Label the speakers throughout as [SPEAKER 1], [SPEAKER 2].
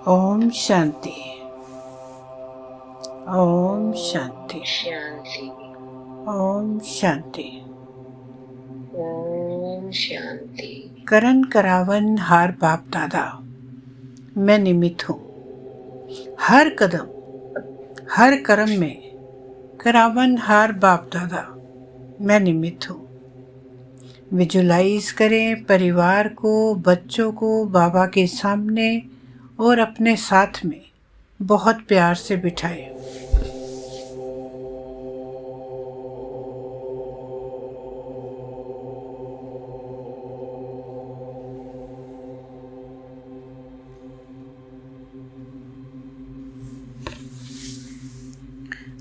[SPEAKER 1] ओम शांति। ओम शांति।
[SPEAKER 2] शांति।
[SPEAKER 1] ओम शांति।
[SPEAKER 2] ओम शांति।
[SPEAKER 1] करण करावन हार बाप दादा, मैं निमित्त हूँ। हर कदम हर कर्म में करावन हार बाप दादा, मैं निमित्त हूँ। विजुलाइज करें परिवार को, बच्चों को बाबा के सामने और अपने साथ में बहुत प्यार से बिठाएं।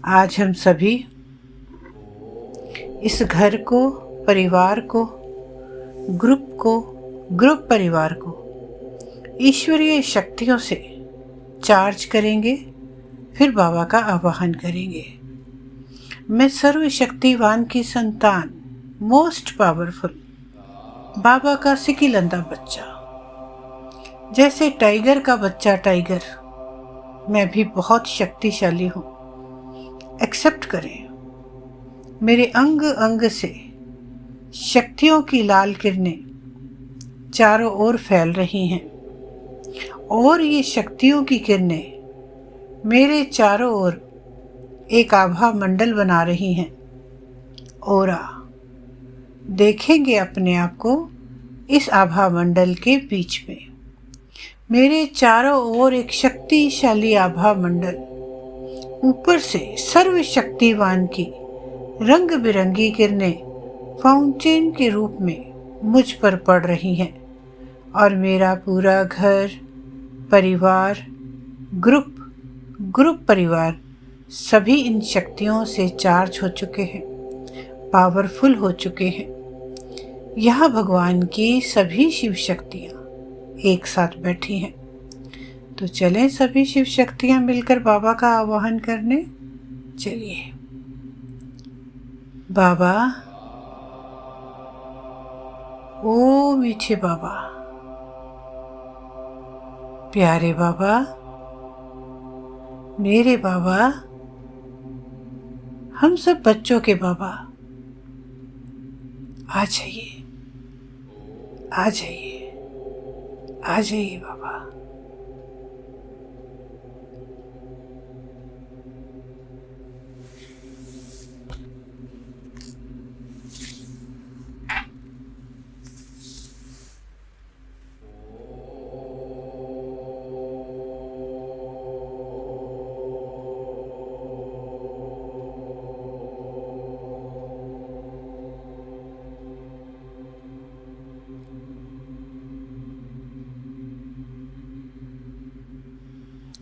[SPEAKER 1] आज हम सभी इस घर को, परिवार को, ग्रुप परिवार को ईश्वरीय शक्तियों से चार्ज करेंगे, फिर बाबा का आवाहन करेंगे। मैं सर्वशक्तिवान की संतान, मोस्ट पावरफुल बाबा का सिकिलंदा बच्चा, जैसे टाइगर का बच्चा टाइगर, मैं भी बहुत शक्तिशाली हूँ। एक्सेप्ट करें। मेरे अंग अंग से शक्तियों की लाल किरणें चारों ओर फैल रही हैं और ये शक्तियों की किरणें मेरे चारों ओर एक आभा मंडल बना रही हैं। ओरा देखेंगे अपने आप को इस आभा मंडल के बीच में। मेरे चारों ओर एक शक्तिशाली आभा मंडल, ऊपर से सर्वशक्तिवान की रंग बिरंगी किरणें फाउंटेन के रूप में मुझ पर पड़ रही हैं और मेरा पूरा घर, परिवार, ग्रुप परिवार सभी इन शक्तियों से चार्ज हो चुके हैं, पावरफुल हो चुके हैं। यहाँ भगवान की सभी शिव शक्तियाँ एक साथ बैठी हैं। तो चलें सभी शिव शक्तियाँ मिलकर बाबा का आवाहन करने। चलिए। बाबा, ओ मीठे बाबा, प्यारे बाबा, मेरे बाबा, हम सब बच्चों के बाबा, आ जाइए, आ जाइए, आ जाइए बाबा।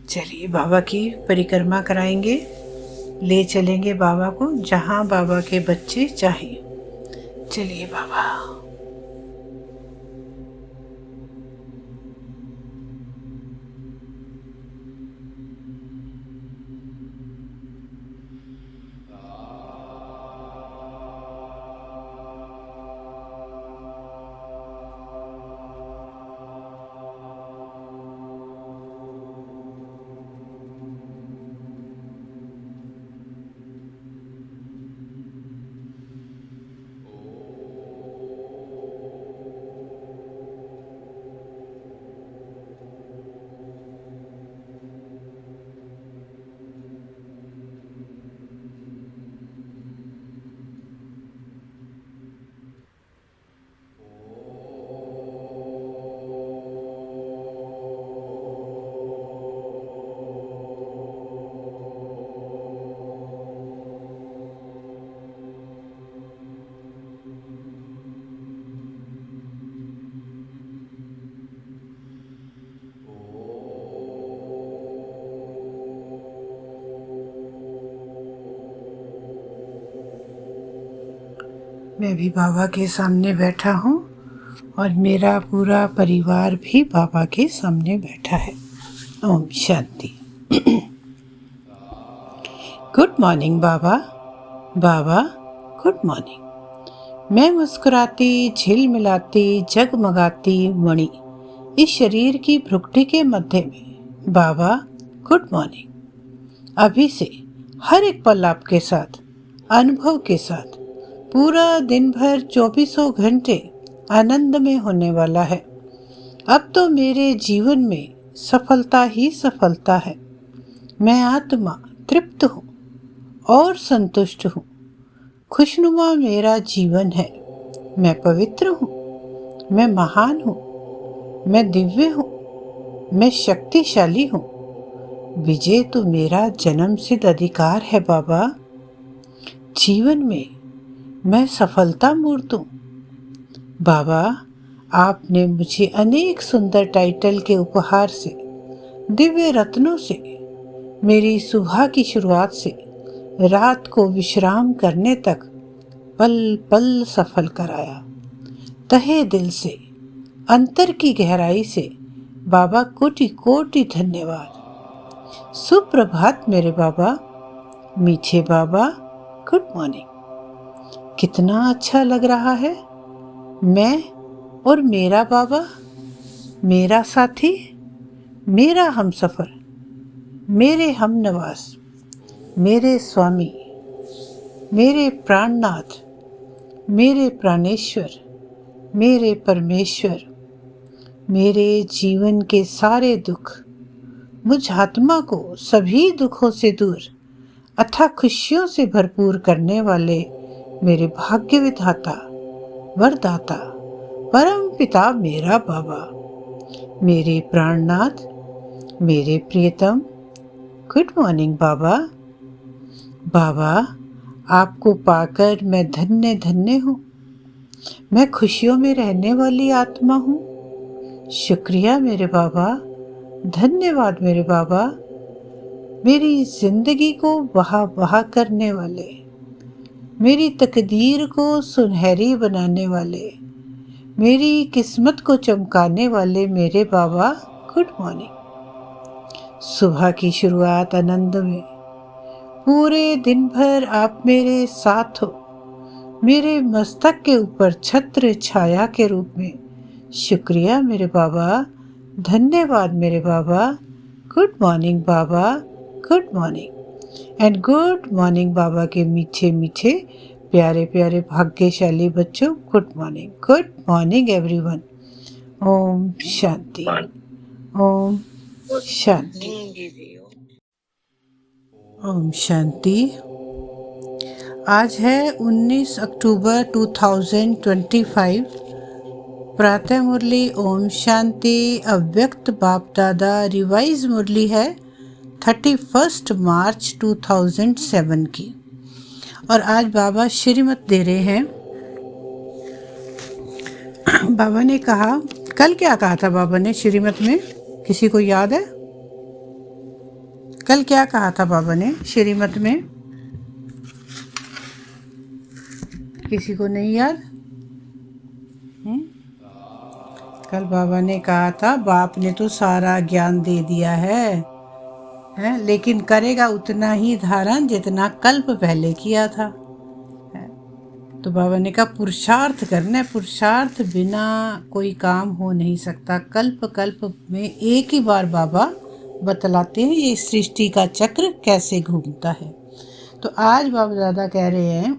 [SPEAKER 1] चलिए बाबा की परिक्रमा कराएंगे, ले चलेंगे बाबा को जहाँ बाबा के बच्चे चाहें। चलिए बाबा। मैं भी बाबा के सामने बैठा हूँ और मेरा पूरा परिवार भी बाबा के सामने बैठा है। ओम शांति। गुड मॉर्निंग बाबा। बाबा गुड मॉर्निंग। मैं मुस्कुराती, झिलमिलाती, जगमगाती मणि इस शरीर की भ्रुकुटी के मध्य में। बाबा गुड मॉर्निंग। अभी से हर एक पल आपके साथ, अनुभव के साथ पूरा दिन भर 24 घंटे आनंद में होने वाला है। अब तो मेरे जीवन में सफलता ही सफलता है। मैं आत्मा तृप्त हूँ और संतुष्ट हूँ। खुशनुमा मेरा जीवन है। मैं पवित्र हूँ, मैं महान हूँ, मैं दिव्य हूँ, मैं शक्तिशाली हूँ। विजय तो मेरा जन्म सिद्ध अधिकार है बाबा। जीवन में मैं सफलता मूर्त हूँ। बाबा, आपने मुझे अनेक सुंदर टाइटल के उपहार से, दिव्य रत्नों से, मेरी सुबह की शुरुआत से रात को विश्राम करने तक पल पल सफल कराया। तहे दिल से, अंतर की गहराई से बाबा कोटि कोटि धन्यवाद। सुप्रभात मेरे बाबा, मीठे बाबा, गुड मॉर्निंग। कितना अच्छा लग रहा है। मैं और मेरा बाबा, मेरा साथी, मेरा हमसफर, मेरे हमनवास, मेरे स्वामी, मेरे प्राणनाथ, मेरे प्राणेश्वर, मेरे परमेश्वर, मेरे जीवन के सारे दुख, मुझ आत्मा को सभी दुखों से दूर अथाह खुशियों से भरपूर करने वाले मेरे भाग्य विधाता, वरदाता, परम पिता मेरा बाबा, मेरे प्राणनाथ, मेरे प्रियतम, गुड मॉर्निंग बाबा। बाबा, आपको पाकर मैं धन्य धन्य हूँ। मैं खुशियों में रहने वाली आत्मा हूँ। शुक्रिया मेरे बाबा, धन्यवाद मेरे बाबा। मेरी जिंदगी को बहा बहा करने वाले, मेरी तकदीर को सुनहरी बनाने वाले, मेरी किस्मत को चमकाने वाले मेरे बाबा, गुड मॉर्निंग। सुबह की शुरुआत आनंद में, पूरे दिन भर आप मेरे साथ हो, मेरे मस्तक के ऊपर छत्र छाया के रूप में। शुक्रिया मेरे बाबा, धन्यवाद मेरे बाबा। गुड मॉर्निंग बाबा, good morning and good morning बाबा के मीठे मीठे प्यारे प्यारे भाग्यशाली बच्चों, गुड मॉर्निंग एवरीवन। ओम शांति, ओम शांति, ओम शांति। आज है 19 अक्टूबर 2025। प्रातः मुरली ओम शांति अव्यक्त बाप दादा रिवाइज मुरली है 31 मार्च 2007 की। और आज बाबा श्रीमत दे रहे हैं। बाबा ने कहा, कल क्या कहा था बाबा ने श्रीमत में, किसी को याद है? कल क्या कहा था बाबा ने श्रीमत में? किसी को नहीं याद? कल बाबा ने कहा था, बाप ने तो सारा ज्ञान दे दिया है, लेकिन करेगा उतना ही धारण जितना कल्प पहले किया था। तो बाबा ने कहा पुरुषार्थ करना है, पुरुषार्थ बिना कोई काम हो नहीं सकता। कल्प कल्प में एक ही बार बाबा बतलाते हैं ये सृष्टि का चक्र कैसे घूमता है। तो आज बाबा दादा कह रहे हैं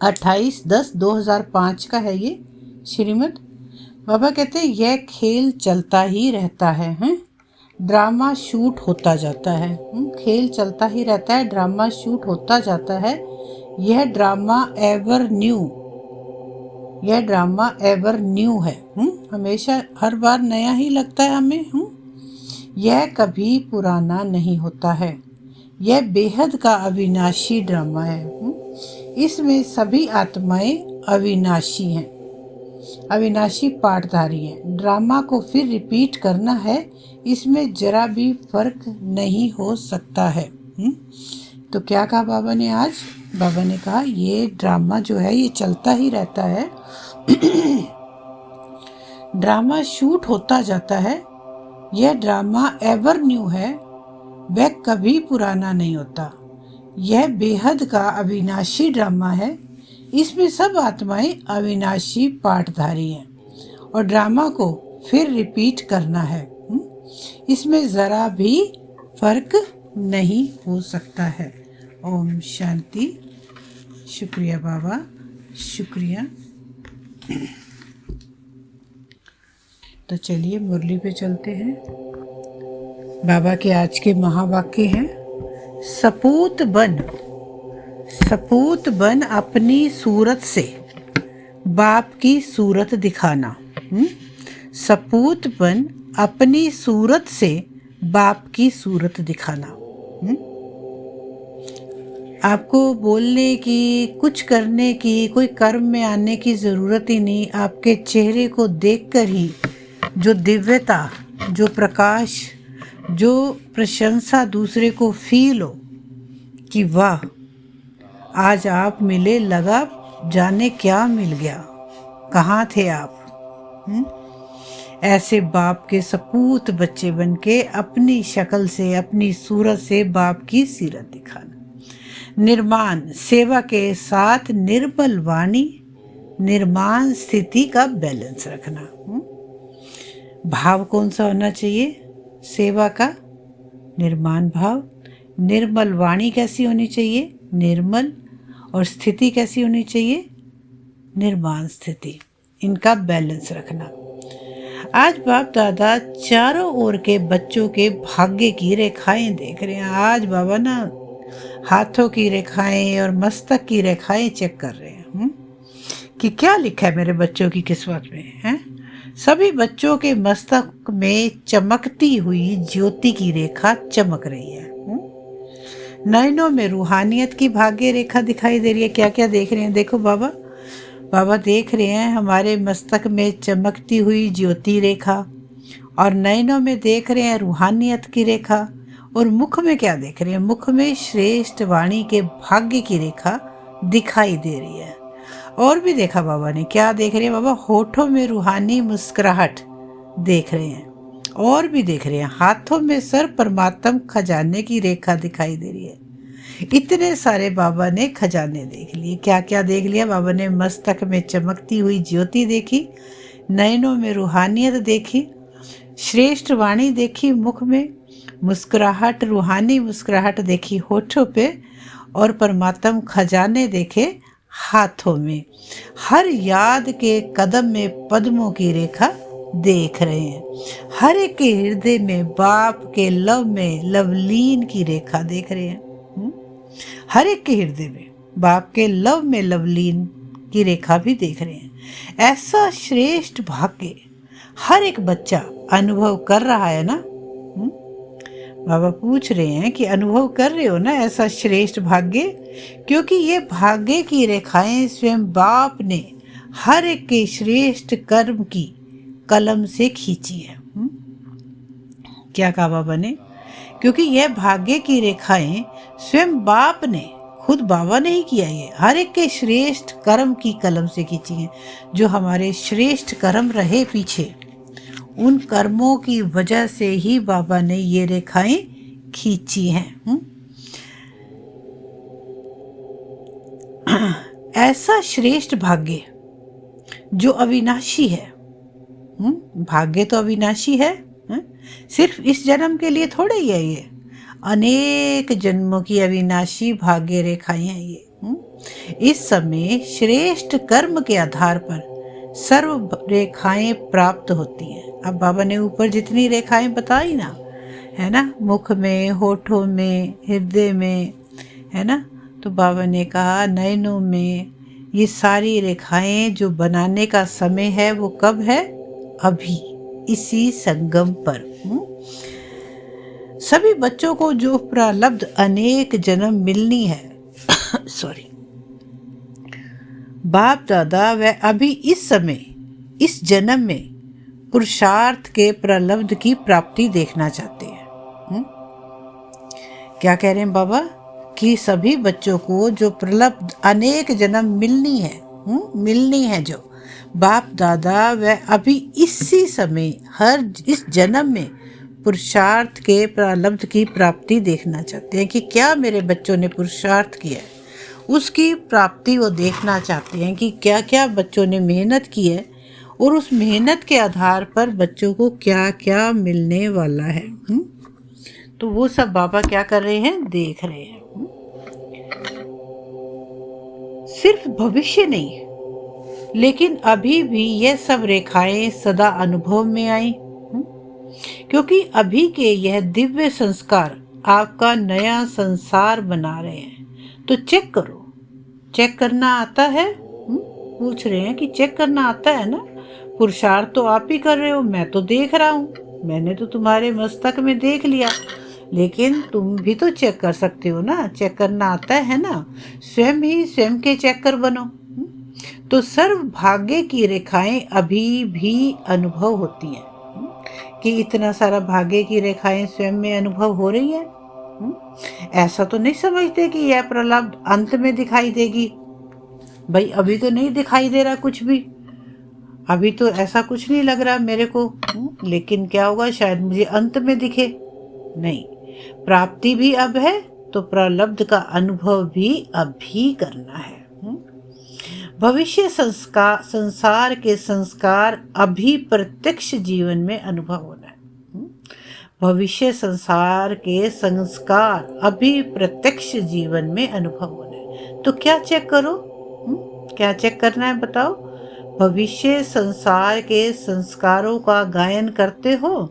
[SPEAKER 1] 28/10/2005 का है ये श्रीमत। बाबा कहते हैं यह खेल चलता ही रहता है, ड्रामा शूट होता जाता है। खेल चलता ही रहता है, ड्रामा शूट होता जाता है। यह ड्रामा एवर न्यू है। हमेशा हर बार नया ही लगता है हमें। यह कभी पुराना नहीं होता है। यह बेहद का अविनाशी ड्रामा है। इसमें सभी आत्माएं अविनाशी हैं, अविनाशी पाठधारी हैं। ड्रामा को फिर रिपीट करना है, इसमें जरा भी फर्क नहीं हो सकता है। तो क्या कहा बाबा ने आज? बाबा ने कहा ये ड्रामा जो है ये चलता ही रहता है, ड्रामा शूट होता जाता है। यह ड्रामा एवर न्यू है, वह कभी पुराना नहीं होता। यह बेहद का अविनाशी ड्रामा है। इसमें सब आत्माएं अविनाशी पाठधारी हैं और ड्रामा को फिर रिपीट करना है। इसमें ज़रा भी फर्क नहीं हो सकता है। ओम शांति। शुक्रिया बाबा, शुक्रिया। तो चलिए मुरली पे चलते हैं। बाबा के आज के महावाक्य हैं, सपूत बन अपनी सूरत से बाप की सूरत दिखाना। सपूत बन अपनी सूरत से बाप की सूरत दिखाना। आपको बोलने की, कुछ करने की, कोई कर्म में आने की ज़रूरत ही नहीं। आपके चेहरे को देखकर ही जो दिव्यता, जो प्रकाश, जो प्रशंसा दूसरे को फील हो कि वाह, आज आप मिले, लगा जाने क्या मिल गया, कहाँ थे आप। ऐसे बाप के सपूत बच्चे बनके अपनी शक्ल से, अपनी सूरत से बाप की सीरत दिखाना। निर्माण सेवा के साथ निर्मल वाणी, निर्माण स्थिति का बैलेंस रखना। भाव कौन सा होना चाहिए? सेवा का निर्माण भाव। निर्मल वाणी कैसी होनी चाहिए? निर्मल। और स्थिति कैसी होनी चाहिए? निर्माण स्थिति। इनका बैलेंस रखना। आज बाप दादा चारों ओर के बच्चों के भाग्य की रेखाएं देख रहे हैं। आज बाबा ना हाथों की रेखाएं और मस्तक की रेखाएं चेक कर रहे हैं कि क्या लिखा है मेरे बच्चों की किस्मत में है। सभी बच्चों के मस्तक में चमकती हुई ज्योति की रेखा चमक रही है। नयनों में रूहानियत की भाग्य रेखा दिखाई दे रही है। क्या क्या देख रहे हैं? देखो बाबा, बाबा देख रहे हैं हमारे मस्तक में चमकती हुई ज्योति रेखा, और नयनों में देख रहे हैं रूहानियत की रेखा, और मुख में क्या देख रहे हैं? मुख में श्रेष्ठ वाणी के भाग्य की रेखा दिखाई दे रही है। और भी देखा बाबा ने, क्या देख रहे हैं बाबा? होठों में रूहानी मुस्कुराहट देख रहे हैं। और भी देख रहे हैं हाथों में सर परमात्म खजाने की रेखा दिखाई दे रही है। इतने सारे बाबा ने खजाने देख लिए। क्या क्या देख लिया बाबा ने? मस्तक में चमकती हुई ज्योति देखी, नयनों में रूहानियत देखी, श्रेष्ठ वाणी देखी, मुख में मुस्कुराहट, रूहानी मुस्कुराहट देखी होठों पे, और परमात्म खजाने देखे हाथों में। हर याद के कदम में पद्मों की रेखा देख रहे हैं। हर एक के हृदय में बाप के लव में लवलीन की रेखा देख रहे हैं। हर एक के हृदय में बाप के लव में लवलीन की रेखा भी देख रहे हैं। ऐसा श्रेष्ठ भाग्य हर एक बच्चा अनुभव कर रहा है ना। बाबा पूछ रहे हैं कि अनुभव कर रहे हो ना ऐसा श्रेष्ठ भाग्य? क्योंकि ये भाग्य की रेखाएं स्वयं बाप ने हर एक के श्रेष्ठ कर्म की कलम से खींची है। क्या कहा बाबा ने? क्योंकि यह भाग्य की रेखाएं स्वयं बाप ने, खुद बाबा ने ही किया, ये हर एक के श्रेष्ठ कर्म की कलम से खींची हैं। जो हमारे श्रेष्ठ कर्म रहे पीछे, उन कर्मों की वजह से ही बाबा ने ये रेखाएं खींची हैं। ऐसा श्रेष्ठ भाग्य जो अविनाशी है। भाग्य तो अविनाशी है, सिर्फ इस जन्म के लिए थोड़े ही है, ये अनेक जन्मों की अविनाशी भाग्य रेखाएं हैं ये। इस समय श्रेष्ठ कर्म के आधार पर सर्व रेखाएं प्राप्त होती हैं। अब बाबा ने ऊपर जितनी रेखाएं बताई ना, है ना, मुख में, होठों में, हृदय में, है ना, तो बाबा ने कहा नयनों में, ये सारी रेखाएं जो बनाने का समय है वो कब है? अभी, इसी संगम पर। सभी बच्चों को जो प्रारब्ध अनेक जन्म मिलनी है सॉरी, बाप दादा वह अभी इस समय, इस जन्म में पुरुषार्थ के प्रारब्ध की प्राप्ति देखना चाहते हैं। क्या कह रहे हैं बाबा? कि सभी बच्चों को जो प्रारब्ध अनेक जन्म मिलनी है जो बाप दादा वह अभी इसी समय, हर इस जन्म में पुरुषार्थ के प्रारब्ध की प्राप्ति देखना चाहते हैं कि क्या मेरे बच्चों ने पुरुषार्थ किया है, उसकी प्राप्ति वो देखना चाहते हैं कि क्या क्या बच्चों ने मेहनत की है, और उस मेहनत के आधार पर बच्चों को क्या क्या मिलने वाला है। तो वो सब बाबा क्या कर रहे हैं? देख रहे हैं। सिर्फ भविष्य नहीं, लेकिन अभी भी ये सब रेखाएं सदा अनुभव में आई, क्योंकि अभी के यह दिव्य संस्कार आपका नया संसार बना रहे हैं। तो चेक करो, चेक करना आता है? पूछ रहे हैं कि चेक करना आता है ना? पुरुषार्थ तो आप ही कर रहे हो, मैं तो देख रहा हूँ, मैंने तो तुम्हारे मस्तक में देख लिया, लेकिन तुम भी तो चेक कर सकते हो ना। चेक करना आता है ना? स्वयं ही स्वयं के चेकर बनो। तो सर्व भाग्य की रेखाएं अभी भी अनुभव होती हैं कि इतना सारा भाग्य की रेखाएं स्वयं में अनुभव हो रही है। ऐसा तो नहीं समझते कि यह प्रलाप अंत में दिखाई देगी। भाई अभी तो नहीं दिखाई दे रहा कुछ भी, अभी तो ऐसा कुछ नहीं लग रहा मेरे को। लेकिन क्या होगा, शायद मुझे अंत में दिखे। नहीं, प्राप्ति भी अब है तो प्रलब्ध का अनुभव भी अभी करना है। भविष्य संसार के संस्कार अभी प्रत्यक्ष जीवन में अनुभव होना है। भविष्य संसार के संस्कार अभी प्रत्यक्ष जीवन में अनुभव होना है। तो क्या चेक करो, क्या चेक करना है बताओ? भविष्य संसार के संस्कारों का गायन करते हो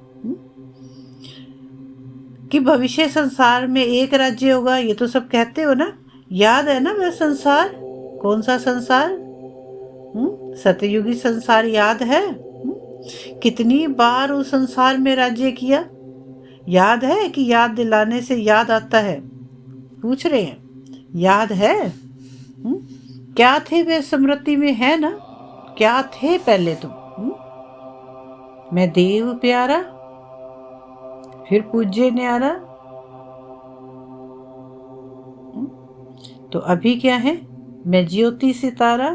[SPEAKER 1] कि भविष्य संसार में एक राज्य होगा, ये तो सब कहते हो ना। याद है ना वह संसार? कौन सा संसार? सतयुगी संसार याद है? कितनी बार उस संसार में राज्य किया? याद है कि याद दिलाने से याद आता है? पूछ रहे हैं, याद है? क्या थे वे स्मृति में, है ना? क्या थे पहले तुम? मैं देव प्यारा, फिर पूज्य न्यारा। तो अभी क्या है? मैं ज्योति सितारा।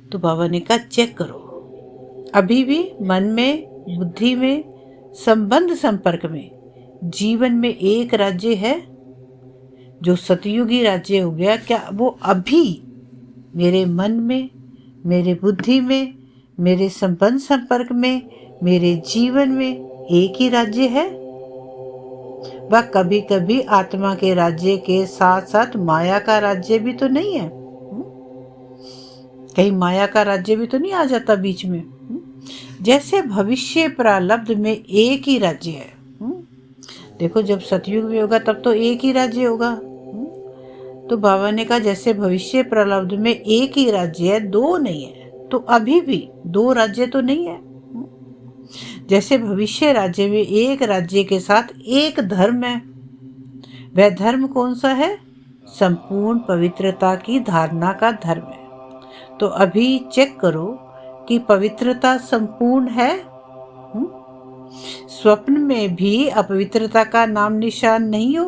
[SPEAKER 1] तो बाबा ने कहा चेक करो, अभी भी मन में, बुद्धि में, संबंध संपर्क में, जीवन में एक राज्य है जो सतयुगी राज्य हो गया। क्या वो अभी मेरे मन में, मेरे बुद्धि में, मेरे संबंध संपर्क में, मेरे जीवन में एक ही राज्य है? वह कभी कभी आत्मा के राज्य के साथ साथ माया का राज्य भी तो नहीं है? कहीं माया का राज्य भी तो नहीं आ जाता बीच में? जैसे भविष्य प्रारब्ध में एक ही राज्य है। देखो जब सतयुग में होगा तब तो एक ही राज्य होगा। तो बाबा ने कहा जैसे भविष्य प्रारब्ध में एक ही राज्य है, दो नहीं है, तो अभी भी दो राज्य तो नहीं है। जैसे भविष्य राज्य में एक राज्य के साथ एक धर्म है, वह धर्म कौन सा है? संपूर्ण पवित्रता की धारणा का धर्म है। तो अभी चेक करो कि पवित्रता संपूर्ण है। स्वप्न में भी अपवित्रता का नाम निशान नहीं हो।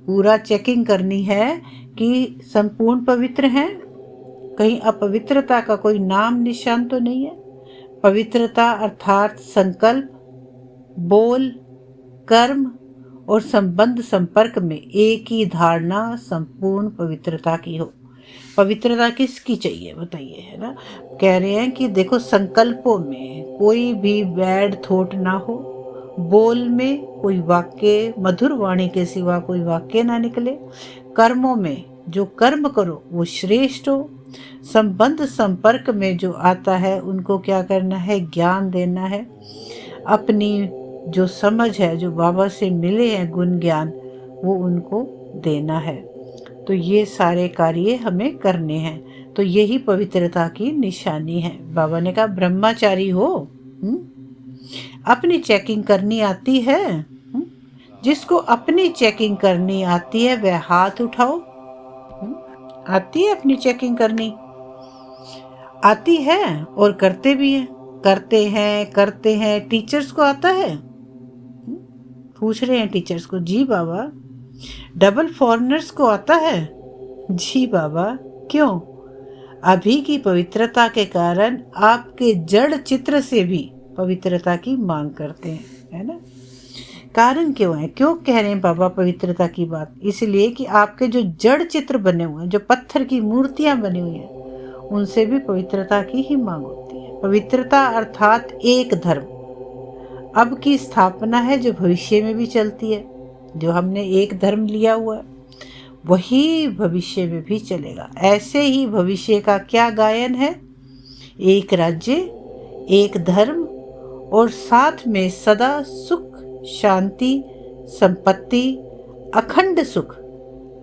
[SPEAKER 1] पूरा चेकिंग करनी है कि संपूर्ण पवित्र हैं, कहीं अपवित्रता का कोई नाम निशान तो नहीं है। पवित्रता अर्थात संकल्प, बोल, कर्म और संबंध संपर्क में एक ही धारणा संपूर्ण पवित्रता की हो। पवित्रता किसकी चाहिए बताइए, है ना? कह रहे हैं कि देखो संकल्पों में कोई भी बैड थॉट ना हो, बोल में कोई वाक्य, मधुर वाणी के सिवा कोई वाक्य ना निकले, कर्मों में जो कर्म करो वो श्रेष्ठ हो, संबंध संपर्क में जो आता है उनको क्या करना है? ज्ञान देना है। अपनी जो समझ है, जो बाबा से मिले हैं गुण ज्ञान, वो उनको देना है। तो ये सारे कार्य हमें करने हैं। तो यही पवित्रता की निशानी है। बाबा ने कहा ब्रह्मचारी हो, अपनी चेकिंग करनी आती है। जिसको अपनी चेकिंग करनी आती है वह हाथ उठाओ। आती है अपनी चेकिंग करनी? आती है और करते भी हैं, करते हैं। टीचर्स को आता है? पूछ रहे हैं टीचर्स को। जी बाबा। डबल फॉरेनर्स को आता है? जी बाबा। क्यों? अभी की पवित्रता के कारण आपके जड़ चित्र से भी पवित्रता की मांग करते हैं, है ना? कारण क्यों है? क्यों कह रहे हैं बाबा पवित्रता की बात? इसलिए कि आपके जो जड़ चित्र बने हुए हैं, जो पत्थर की मूर्तियां बनी हुई हैं, उनसे भी पवित्रता की ही मांग होती है। पवित्रता अर्थात एक धर्म अब की स्थापना है जो भविष्य में भी चलती है। जो हमने एक धर्म लिया हुआ है वही भविष्य में भी चलेगा। ऐसे ही भविष्य का क्या गायन है? एक राज्य, एक धर्म और साथ में सदा सुख, शांति, संपत्ति, अखंड सुख,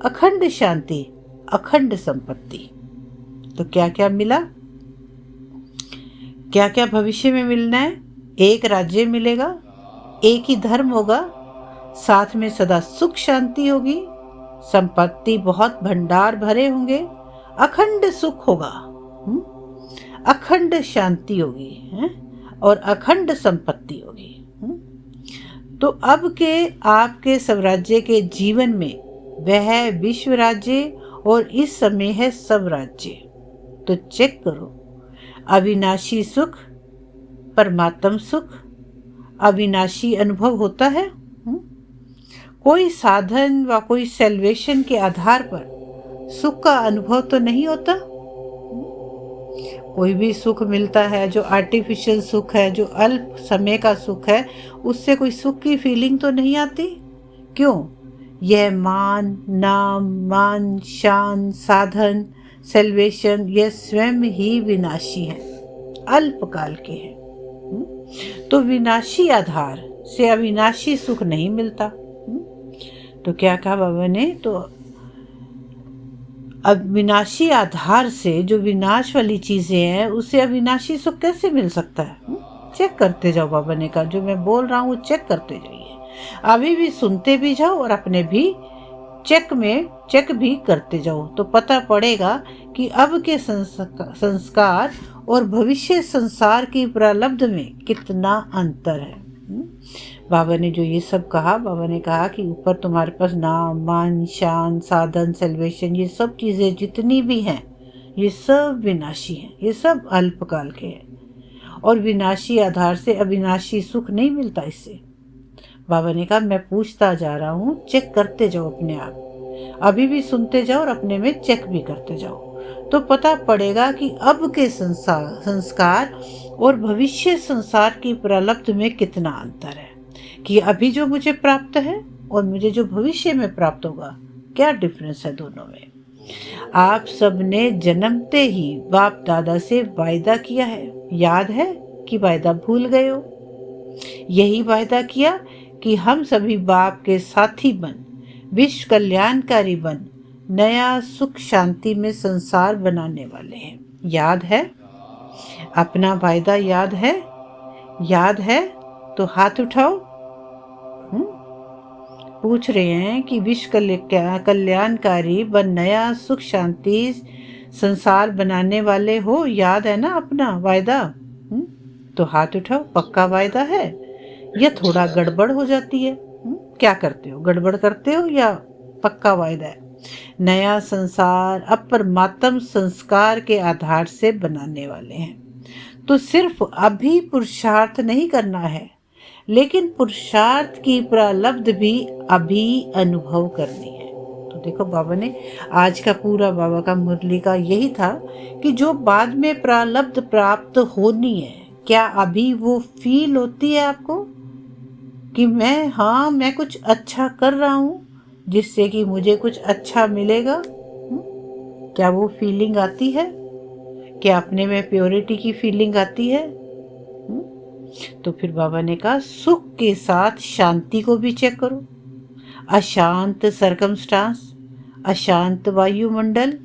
[SPEAKER 1] अखंड शांति, अखंड संपत्ति। तो क्या क्या मिला? क्या क्या भविष्य में मिलना है? एक राज्य मिलेगा, एक ही धर्म होगा, साथ में सदा सुख शांति होगी, संपत्ति बहुत भंडार भरे होंगे, अखंड सुख होगा, अखंड शांति होगी, और अखंड संपत्ति होगी। तो अब के आपके स्वराज्य के जीवन में वह है विश्व राज्य और इस समय है सब राज्य। तो चेक करो, अविनाशी सुख, परमात्म सुख, अविनाशी अनुभव होता है। कोई साधन व कोई सेल्वेशन के आधार पर सुख का अनुभव तो नहीं होता। कोई भी सुख मिलता है जो आर्टिफिशियल सुख है, जो अल्प समय का सुख है, उससे कोई सुख की फीलिंग तो नहीं आती। क्यों? यह मान, नाम, मान, शान, साधन, सेल्वेशन, यह स्वयं ही विनाशी है, अल्पकाल के हैं। तो विनाशी आधार से अविनाशी सुख नहीं मिलता। तो क्या कहा बाबा ने? तो अविनाशी आधार से जो विनाश वाली चीजें हैं उससे अविनाशी सुख कैसे मिल सकता है? चेक करते जाओ। बाबा ने कहा जो मैं बोल रहा हूँ चेक करते जाइए, अभी भी सुनते भी जाओ और अपने भी चेक भी करते जाओ, तो पता पड़ेगा कि अब के संस्कार और भविष्य संसार की प्रारब्ध में कितना अंतर है। बाबा ने जो ये सब कहा, बाबा ने कहा कि ऊपर तुम्हारे पास नाम, मान, शान, साधन, सेल्वेशन, ये सब चीज़ें जितनी भी हैं ये सब विनाशी हैं, ये सब अल्पकाल के हैं और विनाशी आधार से अविनाशी सुख नहीं मिलता इससे। बाबा ने कहा मैं पूछता जा रहा हूँ, चेक करते जाओ अपने आप, अभी भी सुनते जाओ और अपने में चेक भी करते जाओ, तो पता पड़ेगा कि अब के संस्कार और भविष्य संसार की प्रारब्ध में कितना अंतर है, कि अभी जो मुझे प्राप्त है और मुझे जो भविष्य में प्राप्त होगा, क्या डिफरेंस है दोनों में। आप सबने जन्मते ही बाप दादा से वायदा किया है, याद है कि वायदा भूल गए हो? यही वायदा किया कि हम सभी बाप के साथी बन, विश्व कल्याणकारी बन, नया सुख शांति में संसार बनाने वाले हैं। याद है? अपना वायदा याद है? याद है तो हाथ उठाओ। पूछ रहे हैं कि विश्व कल्याणकारी बन, नया सुख शांति संसार बनाने वाले हो, याद है ना अपना वायदा? तो हाथ उठाओ। पक्का वायदा है या थोड़ा गड़बड़ हो जाती है? क्या करते हो, गड़बड़ करते हो या पक्का वायदा है? नया संसार अब परमात्म संस्कार के आधार से बनाने वाले हैं, तो सिर्फ अभी पुरुषार्थ नहीं करना है, लेकिन पुरुषार्थ की प्रारब्ध भी अभी अनुभव करनी है। तो देखो बाबा ने आज का पूरा बाबा का मुरली का यही था कि जो बाद में प्रारब्ध प्राप्त होनी है, क्या अभी वो फील होती है आपको कि मैं कुछ अच्छा कर रहा हूँ जिससे कि मुझे कुछ अच्छा मिलेगा? क्या वो फीलिंग आती है? क्या अपने में प्योरिटी की फीलिंग आती है? तो फिर बाबा ने कहा सुख के साथ शांति को भी चेक करो। अशांत सर्कमस्टांस, अशांत वायुमंडल,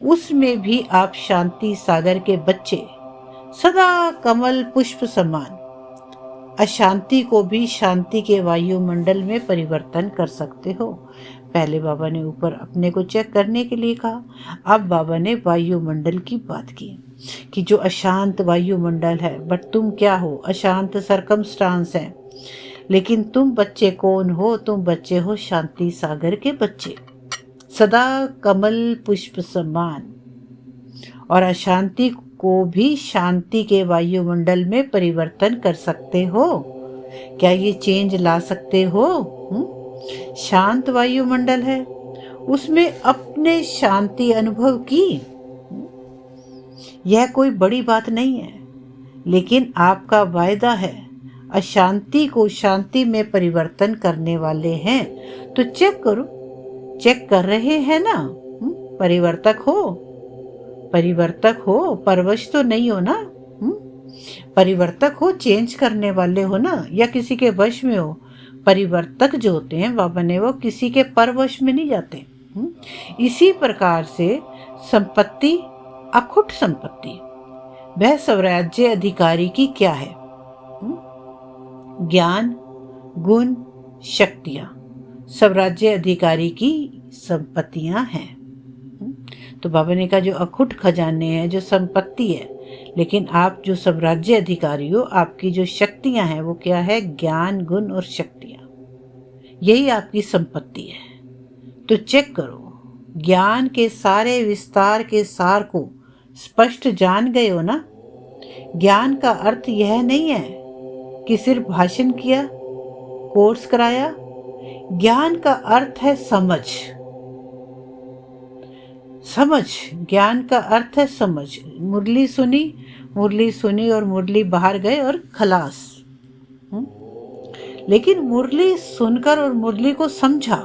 [SPEAKER 1] उसमें भी आप शांति सागर के बच्चे, सदा कमल पुष्प समान, अशांति को भी शांति के वायुमंडल में परिवर्तन कर सकते हो। पहले बाबा ने ऊपर अपने को चेक करने के लिए कहा, अब बाबा ने वायुमंडल की बात की कि जो अशांत वायुमंडल है, बट तुम क्या हो? अशांत सर्कमस्टांस है, लेकिन तुम बच्चे कौन हो? तुम बच्चे हो शांति सागर के बच्चे, सदा कमल पुष्प समान, और अशांति को भी शांति के वायुमंडल में परिवर्तन कर सकते हो। क्या ये चेंज ला सकते हो? शांत वायुमंडल है, उसमें अपने शांति अनुभव की, यह कोई बड़ी बात नहीं है, लेकिन आपका वायदा है अशांति को शांति में परिवर्तन करने वाले हैं। तो चेक करो, चेक कर रहे हैं ना? परिवर्तक हो, परवश तो नहीं हो ना? परिवर्तक हो, चेंज करने वाले हो ना, या किसी के वश में हो? परिवर्तक जो होते हैं बाबा ने, वो किसी के परवश में नहीं जाते। इसी प्रकार से संपत्ति, अखुट संपत्ति, वह स्वराज्य अधिकारी की क्या है? ज्ञान, गुण, शक्तियां स्वराज्य अधिकारी की संपत्तियां हैं। तो बाबा ने कहा जो अखुट खजाने हैं, जो संपत्ति है, लेकिन आप जो साम्राज्य अधिकारी हो, आपकी जो शक्तियां हैं वो क्या है? ज्ञान, गुण और शक्तियां, यही आपकी संपत्ति है। तो चेक करो, ज्ञान के सारे विस्तार के सार को स्पष्ट जान गए हो ना? ज्ञान का अर्थ यह नहीं है कि सिर्फ भाषण किया, कोर्स कराया। ज्ञान का अर्थ है समझ। समझ, ज्ञान का अर्थ है समझ। मुरली सुनी और मुरली बाहर गए और खलास। लेकिन मुरली सुनकर और मुरली को समझा,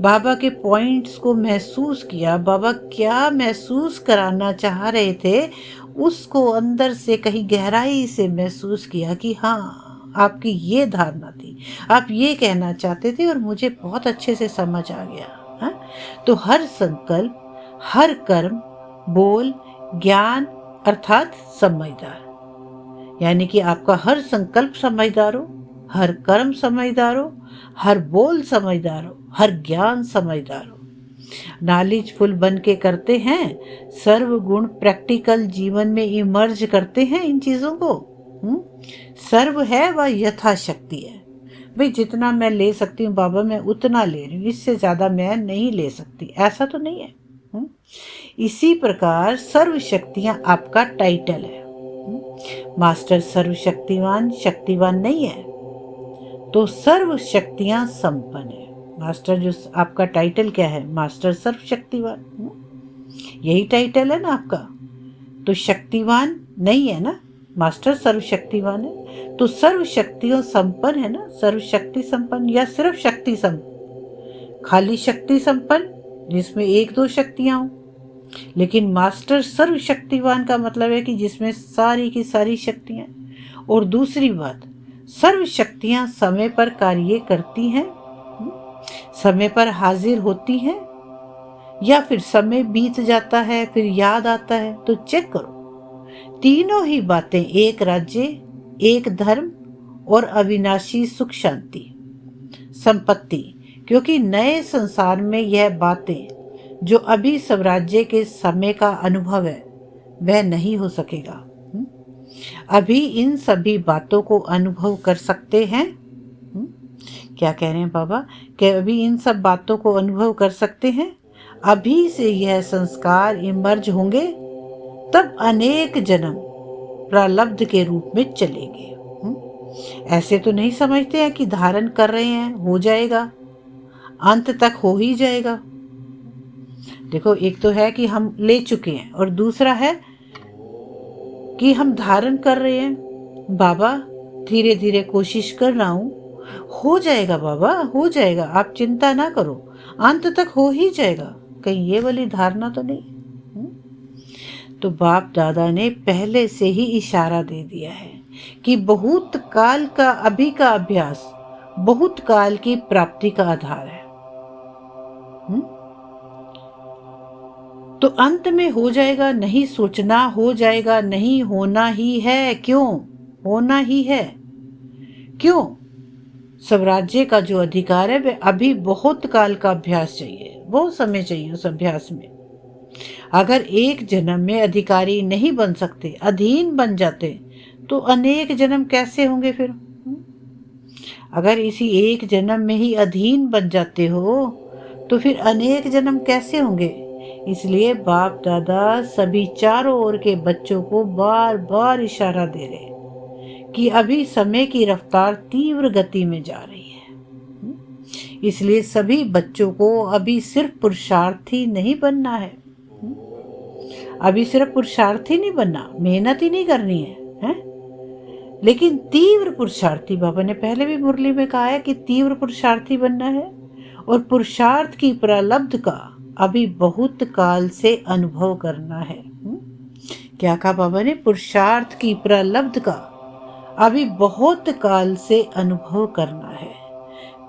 [SPEAKER 1] बाबा के पॉइंट्स को महसूस किया, बाबा क्या महसूस कराना चाह रहे थे उसको अंदर से कहीं गहराई से महसूस किया कि हाँ, आपकी ये धारणा थी, आप ये कहना चाहते थे और मुझे बहुत अच्छे से समझ आ गया। हाँ? तो हर संकल्प, हर कर्म, बोल, ज्ञान अर्थात समझदार, यानी कि आपका हर संकल्प समझदार हो, हर कर्म समझदार हो, हर बोल समझदार हो, हर ज्ञान समझदार हो। नॉलेजफुल बन के करते हैं, सर्वगुण प्रैक्टिकल जीवन में इमर्ज करते हैं इन चीज़ों को। सर्व है वह यथाशक्ति है। भाई जितना मैं ले सकती हूँ बाबा मैं उतना ले रही हूँ, इससे ज़्यादा मैं नहीं ले सकती, ऐसा तो नहीं है। इसी प्रकार सर्व शक्तियाँ आपका टाइटल है। मास्टर सर्वशक्तिवान शक्तिवान नहीं है, तो सर्व शक्तियाँ संपन्न है। मास्टर जो आपका टाइटल क्या है? मास्टर सर्वशक्तिवान, यही टाइटल है ना आपका। तो शक्तिवान नहीं है ना, मास्टर सर्वशक्तिवान है, तो सर्व शक्तियों संपन्न है ना, सर्वशक्ति संपन्न या सिर्फ शक्ति संपन्न, खाली शक्ति संपन्न जिसमें एक दो शक्तियां हों। लेकिन मास्टर सर्वशक्तिवान का मतलब है कि जिसमें सारी की सारी शक्तियां। और दूसरी बात, सर्व शक्तियां समय पर कार्य करती हैं, समय पर हाजिर होती हैं, या फिर समय बीत जाता है फिर याद आता है। तो चेक करो, तीनों ही बातें, एक राज्य, एक धर्म और अविनाशी सुख शांति संपत्ति, क्योंकि नए संसार में यह बातें जो अभी स्वराज्य के समय का अनुभव है वह नहीं हो सकेगा। अभी इन सभी बातों को अनुभव कर सकते हैं। क्या कह रहे हैं बाबा? कि अभी इन सब बातों को अनुभव कर सकते हैं। अभी से यह संस्कार इमर्ज होंगे, तब अनेक जन्म प्रारब्ध के रूप में चलेंगे। ऐसे तो नहीं समझते हैं कि धारण कर रहे हैं हो जाएगा, अंत तक हो ही जाएगा। देखो, एक तो है कि हम ले चुके हैं और दूसरा है कि हम धारण कर रहे हैं। बाबा धीरे धीरे कोशिश कर रहा हूँ, हो जाएगा बाबा, हो जाएगा, आप चिंता ना करो, अंत तक हो ही जाएगा। कहीं ये वाली धारणा तो नहीं। तो बाप दादा ने पहले से ही इशारा दे दिया है कि बहुत काल का अभी का अभ्यास बहुत काल की प्राप्ति का आधार है। तो अंत में हो जाएगा नहीं सोचना, हो जाएगा नहीं, होना ही है। क्यों होना ही है? क्यों? स्वराज्य का जो अधिकार है वह अभी बहुत काल का अभ्यास चाहिए, बहुत समय चाहिए उस अभ्यास में। अगर एक जन्म में अधिकारी नहीं बन सकते, अधीन बन जाते, तो अनेक जन्म कैसे होंगे फिर? अगर इसी एक जन्म में ही अधीन बन जाते हो तो फिर अनेक जन्म कैसे होंगे? इसलिए बाप दादा सभी चारों ओर के बच्चों को बार बार इशारा दे रहे कि अभी समय की रफ्तार तीव्र गति में जा रही है। इसलिए सभी बच्चों को अभी सिर्फ पुरुषार्थी नहीं बनना है। अभी सिर्फ पुरुषार्थी नहीं बनना, मेहनत ही नहीं करनी है, लेकिन तीव्र पुरुषार्थी। बाबा ने पहले भी मुरली में कहा है कि तीव्र पुरुषार्थी बनना है और पुरुषार्थ की प्रारब्ध का अभी बहुत काल से अनुभव करना है। क्या कहा बाबा ने? पुरुषार्थ की प्रारब्ध का अभी बहुत काल से अनुभव करना है।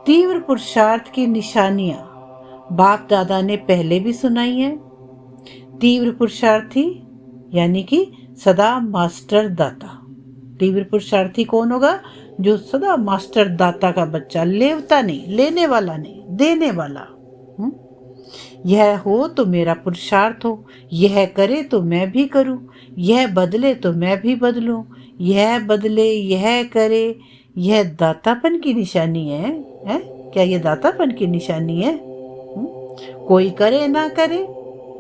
[SPEAKER 1] तीव्र पुरुषार्थ की निशानियां बाप दादा ने पहले भी सुनाई है। तीव्र पुरुषार्थी यानी कि सदा मास्टर दाता। तीव्र पुरुषार्थी कौन होगा? जो सदा मास्टर दाता का बच्चा, लेवता नहीं, लेने वाला नहीं, देने वाला। यह हो तो मेरा पुरुषार्थ हो, यह करे तो मैं भी करूं, यह बदले तो मैं भी बदलूं, यह बदले यह करे, यह दातापन की निशानी है? क्या ये दातापन की निशानी है? कोई करे ना करे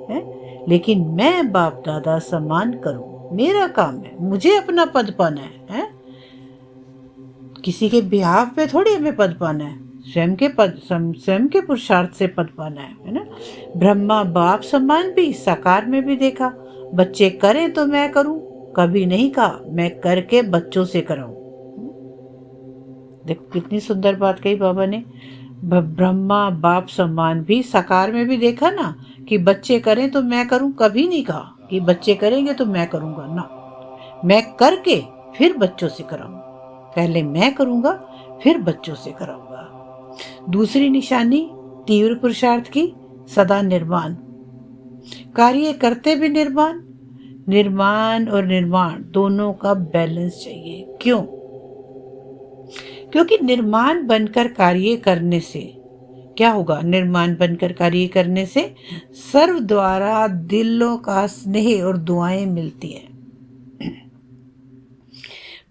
[SPEAKER 1] है, लेकिन मैं बाप दादा सम्मान करूं, मेरा काम है, मुझे अपना पद पाना है? किसी के बिहाव पे थोड़ी हमें पद पाना है, स्वयं के पुरुषार्थ से पद पाना है ना। ब्रह्मा बाप सम्मान भी साकार में भी देखा, बच्चे करें तो मैं करूं, कभी नहीं कहा मैं करके बच्चों से कराऊं। देखो कितनी सुंदर बात कही बाबा ने। ब्रह्मा बाप सम्मान भी साकार में भी देखा ना, कि बच्चे करें तो मैं करूं, कभी नहीं कहा कि बच्चे करेंगे तो मैं करूंगा ना, मैं करके फिर बच्चों से कराऊं, पहले मैं करूंगा फिर बच्चों से कराऊंगा। दूसरी निशानी तीव्र पुरुषार्थ की, सदा निर्माण, कार्य करते भी निर्माण, निर्माण और निर्माण दोनों का बैलेंस चाहिए। क्यों? क्योंकि निर्माण बनकर कार्य करने से क्या होगा? निर्माण बनकर कार्य करने से सर्व द्वारा दिलों का स्नेह और दुआएं मिलती हैं।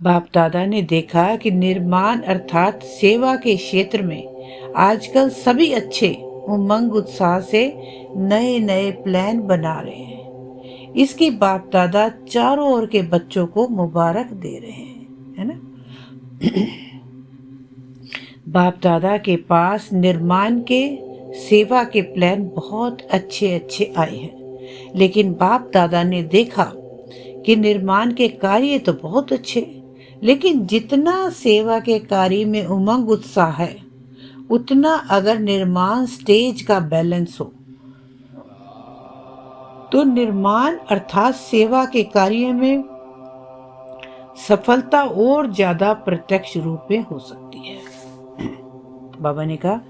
[SPEAKER 1] बाप दादा ने देखा कि निर्माण अर्थात सेवा के क्षेत्र में आजकल सभी अच्छे उमंग उत्साह से नए नए प्लान बना रहे हैं। इसकी बाप दादा चारों ओर के बच्चों को मुबारक दे रहे हैं, है ना। बाप दादा के पास निर्माण के सेवा के प्लान बहुत अच्छे अच्छे आए हैं, लेकिन बाप दादा ने देखा कि निर्माण के कार्य तो बहुत अच्छे, लेकिन जितना सेवा के कार्य में उमंग उत्साह है, उतना अगर निर्माण स्टेज का बैलेंस हो तो निर्माण अर्थात सेवा के कार्य में सफलता और ज्यादा प्रत्यक्ष रूप में हो सकती है। बाबा ने कहा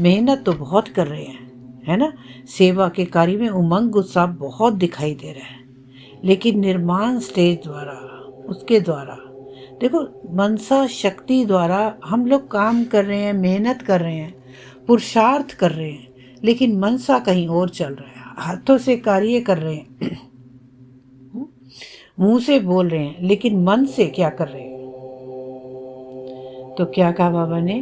[SPEAKER 1] मेहनत तो बहुत कर रहे हैं, है ना, सेवा के कार्य में उमंग उत्साह बहुत दिखाई दे रहा है, लेकिन निर्माण स्टेज द्वारा, उसके द्वारा देखो मनसा शक्ति द्वारा हम लोग काम कर रहे हैं, मेहनत कर रहे हैं, पुरुषार्थ कर रहे हैं, लेकिन मनसा कहीं और चल रहा है, हाथों से कार्य कर रहे हैं, मुंह से बोल रहे हैं, लेकिन मन से क्या कर रहे हैं? तो क्या कहा बाबा ने?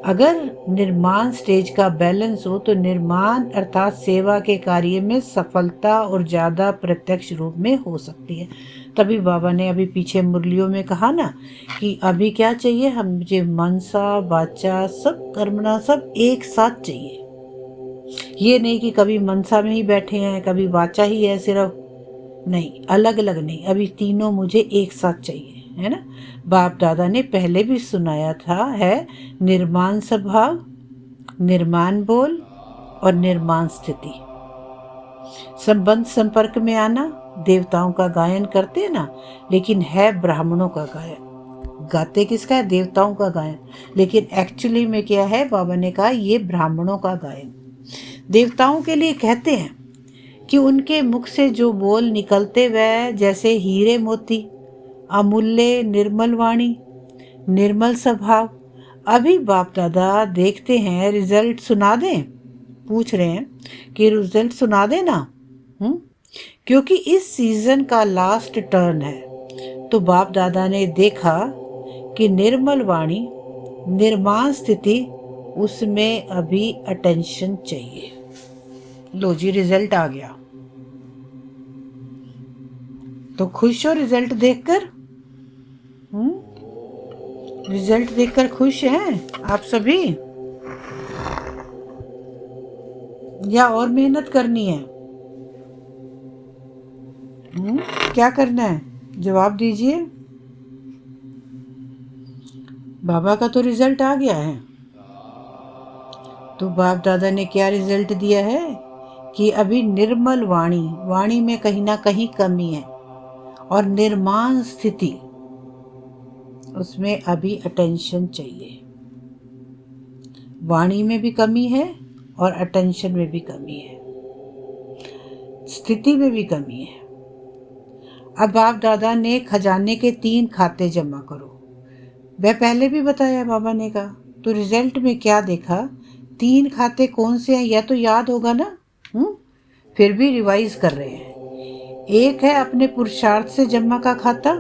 [SPEAKER 1] अगर निर्माण स्टेज का बैलेंस हो तो निर्माण अर्थात सेवा के कार्य में सफलता और ज़्यादा प्रत्यक्ष रूप में हो सकती है। तभी बाबा ने अभी पीछे मुरलियों में कहा ना कि अभी क्या चाहिए, हम मुझे मनसा वाचा सब कर्मणा सब एक साथ चाहिए। ये नहीं कि कभी मनसा में ही बैठे हैं, कभी वाचा ही है सिर्फ, नहीं, अलग अलग नहीं, अभी तीनों मुझे एक साथ चाहिए, है ना। बाप दादा ने पहले भी सुनाया था, है निर्माण स्वभाव, निर्माण बोल और निर्माण स्थिति। संबंध संपर्क में आना, देवताओं का गायन करते हैं ना, लेकिन है ब्राह्मणों का गायन। गाते किसका है? देवताओं का गायन, लेकिन एक्चुअली में क्या है? बाबा ने कहा ये ब्राह्मणों का गायन। देवताओं के लिए कहते हैं कि उनके मुख से जो बोल निकलते वह जैसे हीरे मोती, अमूल्य निर्मल वाणी, निर्मल स्वभाव। अभी बाप दादा देखते हैं, रिजल्ट सुना दें, पूछ रहे हैं कि रिजल्ट सुना दें ना, क्योंकि इस सीजन का लास्ट टर्न है। तो बाप दादा ने देखा कि निर्मल वाणी, निर्माण स्थिति, उसमें अभी अटेंशन चाहिए। लो जी, रिजल्ट आ गया। तो खुश हो रिजल्ट देखकर? रिजल्ट देखकर खुश हैं आप सभी, या और मेहनत करनी है? क्या करना है? जवाब दीजिए। बाबा का तो रिजल्ट आ गया है, तो बाप दादा ने क्या रिजल्ट दिया है कि अभी निर्मल वाणी, वाणी में कहीं ना कहीं कमी है, और निर्माण स्थिति, उसमें अभी अटेंशन चाहिए। वाणी में भी कमी है और अटेंशन में भी कमी है, स्थिति में भी कमी है। अब बाप दादा ने खजाने के 3 खाते जमा करो, वह पहले भी बताया बाबा ने कहा। तो रिजल्ट में क्या देखा? 3 खाते कौन से हैं? यह तो याद होगा ना, फिर भी रिवाइज कर रहे हैं। एक है अपने पुरुषार्थ से जमा का खाता,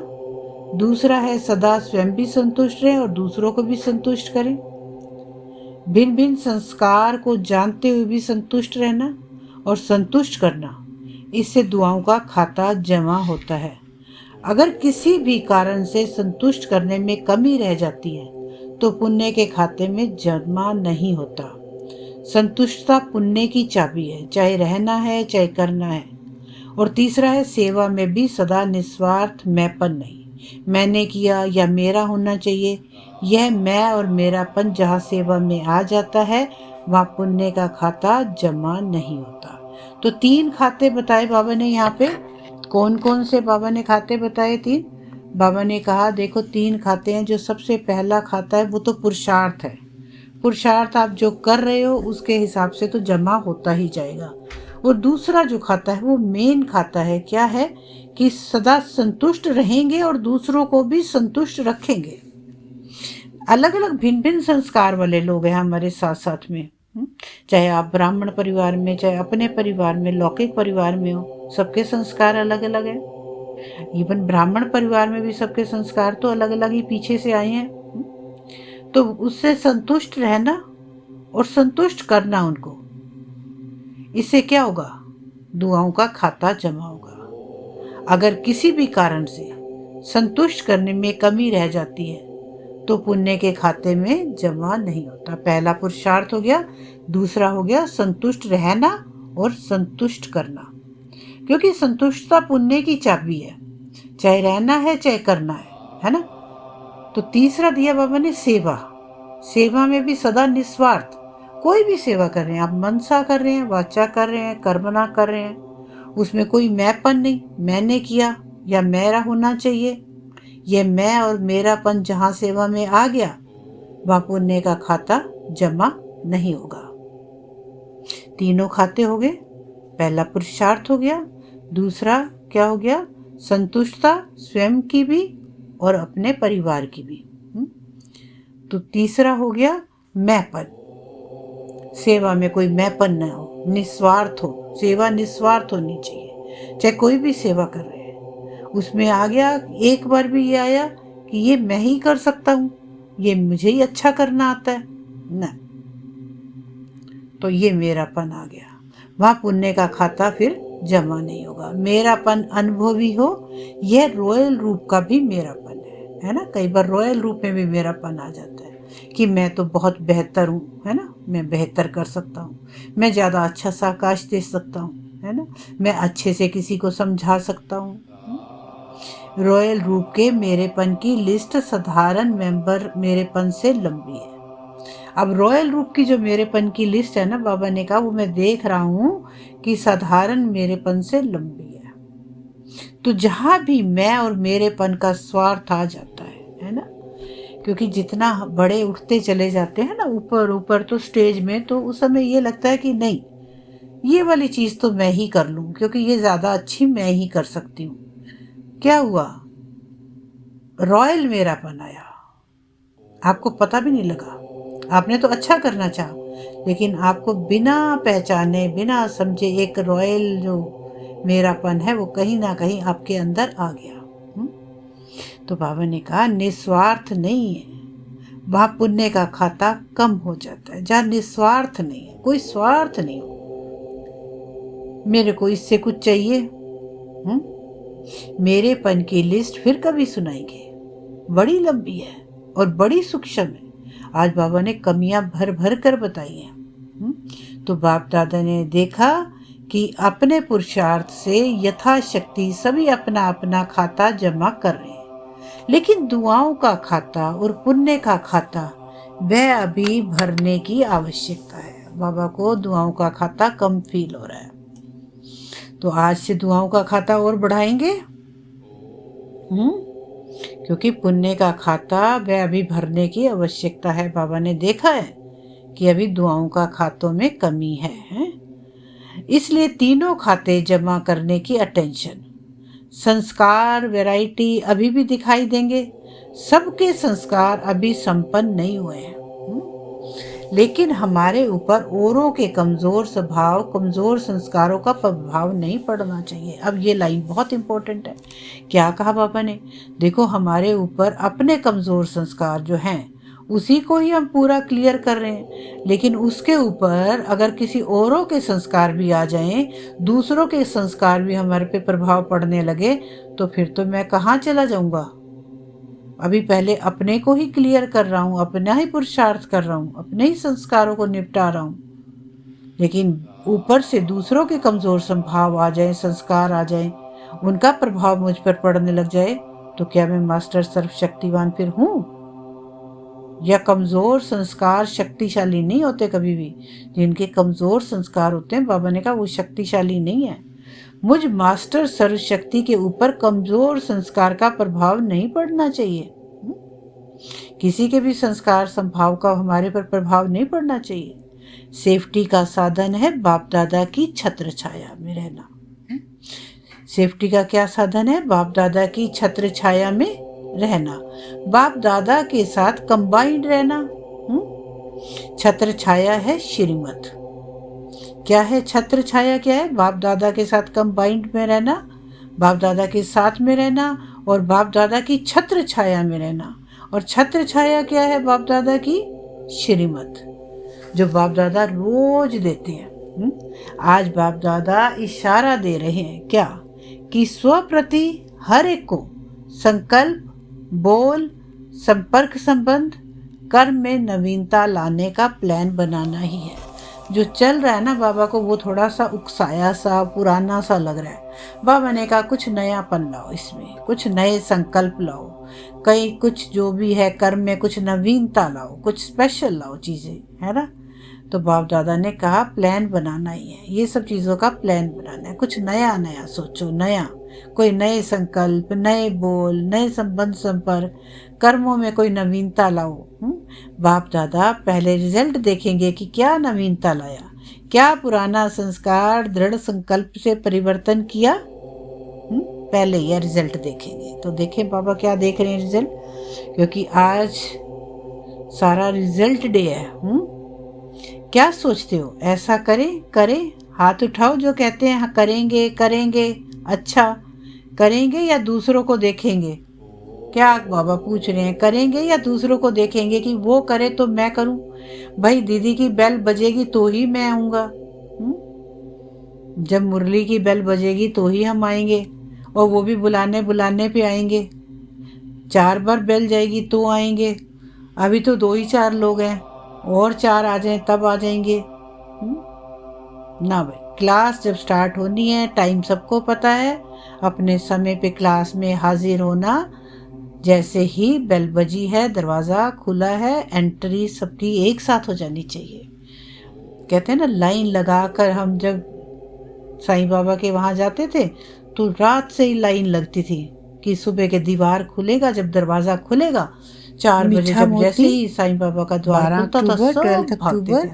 [SPEAKER 1] दूसरा है सदा स्वयं भी संतुष्ट रहें और दूसरों को भी संतुष्ट करें। भिन्न भिन्न संस्कार को जानते हुए भी संतुष्ट रहना और संतुष्ट करना, इससे दुआओं का खाता जमा होता है। अगर किसी भी कारण से संतुष्ट करने में कमी रह जाती है तो पुण्य के खाते में जमा नहीं होता। संतुष्टता पुण्य की चाबी है, चाहे रहना है चाहे करना है। और तीसरा है सेवा में भी सदा निस्वार्थ मैंपन नहीं, मैंने किया या मेरा होना चाहिए। यह मैं और मेरापन जहाँ सेवा में आ जाता है वहाँ पुण्य का खाता जमा नहीं होता। तो 3 खाते बताए बाबा ने यहाँ पे। कौन कौन से बाबा ने खाते बताए? 3 बाबा ने कहा देखो 3 खाते हैं। जो सबसे पहला खाता है वो तो पुरुषार्थ है। पुरुषार्थ आप जो कर रहे हो उसके हिसाब से तो जमा होता ही जाएगा। और दूसरा जो खाता है वो मेन खाता है, क्या है कि सदा संतुष्ट रहेंगे और दूसरों को भी संतुष्ट रखेंगे। अलग अलग भिन्न भिन्न संस्कार वाले लोग हैं हमारे साथ साथ में, चाहे आप ब्राह्मण परिवार में, चाहे अपने परिवार में, लौकिक परिवार में हो, सबके संस्कार अलग अलग हैं। इवन ब्राह्मण परिवार में भी सबके संस्कार तो अलग अलग ही पीछे से आए हैं। तो उससे संतुष्ट रहना और संतुष्ट करना उनको, इससे क्या होगा? दुआओं का खाता जमा होगा। अगर किसी भी कारण से संतुष्ट करने में कमी रह जाती है तो पुण्य के खाते में जमा नहीं होता। पहला पुरुषार्थ हो गया, दूसरा हो गया संतुष्ट रहना और संतुष्ट करना, क्योंकि संतुष्टता पुण्य की चाबी है, चाहे रहना है चाहे करना है ना। तो तीसरा दिया बाबा ने सेवा। सेवा में भी सदा निस्वार्थ, कोई भी सेवा कर रहे हैं आप, मनसा कर रहे हैं, वाचा कर रहे हैं, कर्मणा कर रहे हैं, उसमें कोई मैंपन नहीं, मैंने किया या मेरा होना चाहिए। ये मैं और मेरापन जहाँ सेवा में आ गया वहाँ पुण्य का खाता जमा नहीं होगा। तीनों खाते हो गए। पहला पुरुषार्थ हो गया, दूसरा क्या हो गया? संतुष्टता स्वयं की भी और अपने परिवार की भी। तो तीसरा हो गया मैंपन, सेवा में कोई मैंपन न हो, निस्वार्थ हो। सेवा निस्वार्थ होनी चाहिए, चाहे कोई भी सेवा कर रहे हैं। उसमें आ गया, एक बार भी ये आया कि ये मैं ही कर सकता हूँ, ये मुझे ही अच्छा करना आता है ना, तो ये मेरापन आ गया। वहाँ पुण्य का खाता फिर जमा नहीं होगा। मेरापन अनुभवी हो, यह रॉयल रूप का भी मेरापन है ना। कई बार रॉयल रूप में भी मेरापन आ जाता है कि मैं तो बहुत बेहतर हूँ, है ना, मैं बेहतर कर सकता हूँ, मैं ज़्यादा अच्छा साकाश दे सकता हूँ, है ना, मैं अच्छे से किसी को समझा सकता हूँ। रॉयल रूप के मेरेपन की लिस्ट साधारण मेंबर मेरेपन से लंबी है। अब रॉयल रूप की जो मेरेपन की लिस्ट है ना, बाबा ने कहा वो मैं देख रहा हूँ कि साधारण मेरेपन से लंबी है। तो जहाँ भी मैं और मेरेपन का स्वार्थ आ जाता है ना, क्योंकि जितना बड़े उठते चले जाते हैं ना ऊपर ऊपर तो स्टेज में, तो उस समय ये लगता है कि नहीं, ये वाली चीज़ तो मैं ही कर लूँ क्योंकि ये ज़्यादा अच्छी मैं ही कर सकती हूँ। क्या हुआ? रॉयल मेरापन आया, आपको पता भी नहीं लगा। आपने तो अच्छा करना चाहा, लेकिन आपको बिना पहचाने बिना समझे एक रॉयल जो मेरापन है वो कहीं ना कहीं आपके अंदर आ गया। तो बाबा ने कहा निस्वार्थ नहीं है वहाँ पुण्य का खाता कम हो जाता है। जहाँ निस्वार्थ नहीं है, कोई स्वार्थ नहीं हो, मेरे को इससे कुछ चाहिए, मेरेपन की लिस्ट फिर कभी सुनाएंगे, बड़ी लंबी है और बड़ी सूक्ष्म है। आज बाबा ने कमियां भर भर कर बताई हैं। तो बाप दादा ने देखा कि अपने पुरुषार्थ से यथाशक्ति सभी अपना अपना खाता जमा कर रहे हैं, लेकिन दुआओं का खाता और पुण्य का खाता वह अभी भरने की आवश्यकता है। बाबा को दुआओं का खाता कम फील हो रहा है, तो आज से दुआओं का खाता और बढ़ाएंगे, क्योंकि पुण्य का खाता वह अभी भरने की आवश्यकता है। बाबा ने देखा है कि अभी दुआओं का खातों में कमी है, इसलिए तीनों खाते जमा करने की अटेंशन। संस्कार वैरायटी अभी भी दिखाई देंगे, सबके संस्कार अभी संपन्न नहीं हुए हैं, लेकिन हमारे ऊपर औरों के कमज़ोर स्वभाव, कमज़ोर संस्कारों का प्रभाव नहीं पड़ना चाहिए। अब ये लाइन बहुत इंपॉर्टेंट है। क्या कहा बाबा ने? देखो, हमारे ऊपर अपने कमज़ोर संस्कार जो हैं उसी को ही हम पूरा क्लियर कर रहे हैं, लेकिन उसके ऊपर अगर किसी औरों के संस्कार भी आ जाएं, दूसरों के संस्कार भी हमारे पे प्रभाव पड़ने लगे, तो फिर तो मैं कहाँ चला जाऊंगा? अभी पहले अपने को ही क्लियर कर रहा हूँ, अपना ही पुरुषार्थ कर रहा हूँ, अपने ही संस्कारों को निपटा रहा हूँ, लेकिन ऊपर से दूसरों के कमज़ोर स्वभाव आ जाए, संस्कार आ जाए, उनका प्रभाव मुझ पर पड़ने लग जाए, तो क्या मैं मास्टर सर्वशक्तिवान फिर हूँ? या कमज़ोर संस्कार शक्तिशाली नहीं होते कभी भी? जिनके कमज़ोर संस्कार होते हैं, बाबा ने कहा वो शक्तिशाली नहीं है। मुझ मास्टर सर्वशक्ति के ऊपर कमज़ोर संस्कार का प्रभाव नहीं पड़ना चाहिए। किसी के भी संस्कार संभाव का हमारे पर प्रभाव नहीं पड़ना चाहिए। सेफ्टी का साधन है बाप दादा की छत्र छाया में रहना। सेफ्टी का क्या साधन है? बाप दादा की छत्र छाया में रहना, बाप दादा के साथ कंबाइंड रहना। छत्र छाया है श्रीमत। क्या है छत्र छाया? क्या है? बाप दादा के साथ कंबाइंड में रहना, बाप दादा के साथ में रहना और बाप दादा की छत्र छाया में रहना। और छत्र छाया क्या है? बाप दादा की श्रीमत, जो बाप दादा रोज देते हैं। आज बाप दादा इशारा दे रहे हैं क्या? कि स्वप्रति हर एक को संकल्प, बोल, संपर्क संबंध, कर्म में नवीनता लाने का प्लान बनाना ही है। जो चल रहा है ना बाबा को, वो थोड़ा सा उकसाया सा, पुराना सा लग रहा है। बाबा ने कहा कुछ नयापन लाओ, इसमें कुछ नए संकल्प लाओ, कहीं कुछ जो भी है कर्म में कुछ नवीनता लाओ, कुछ स्पेशल लाओ चीज़ें, है ना। तो बाप दादा ने कहा प्लान बनाना ही है, ये सब चीज़ों का प्लान बनाना है। कुछ नया नया सोचो, नया कोई नए संकल्प, नए बोल, नए संबंध, संपर्क, कर्मों में कोई नवीनता लाओ। बाप दादा पहले रिजल्ट देखेंगे कि क्या नवीनता लाया, क्या पुराना संस्कार दृढ़ संकल्प से परिवर्तन किया। पहले यह रिजल्ट देखेंगे। तो देखें बाबा क्या देख रहे हैं रिजल्ट, क्योंकि आज सारा रिजल्ट डे है। क्या सोचते हो? ऐसा करें? हाथ उठाओ जो कहते हैं हाँ करेंगे करेंगे। अच्छा करेंगे या दूसरों को देखेंगे? क्या बाबा पूछ रहे हैं, करेंगे या दूसरों को देखेंगे कि वो करे तो मैं करूं? भाई दीदी की बेल बजेगी तो ही मैं आऊँगा। जब मुरली की बेल बजेगी तो ही हम आएंगे, और वो भी बुलाने पे आएंगे। 4 बार बेल जाएगी तो आएंगे। अभी तो 2 ही 4 लोग हैं, और 4 आ जाएं तब आ जाएंगे ना। भाई क्लास जब स्टार्ट होनी है, टाइम सबको पता है, अपने समय पे क्लास में हाजिर होना। जैसे ही बेल बजी है, दरवाज़ा खुला है, एंट्री सबकी एक साथ हो जानी चाहिए। कहते हैं ना, लाइन लगाकर हम जब साईं बाबा के वहाँ जाते थे तो रात से ही लाइन लगती थी कि सुबह के दीवार खुलेगा, जब दरवाज़ा खुलेगा 4 बजे, जब जैसे ही साईं बाबा का द्वार खुलता था, सब भागते थे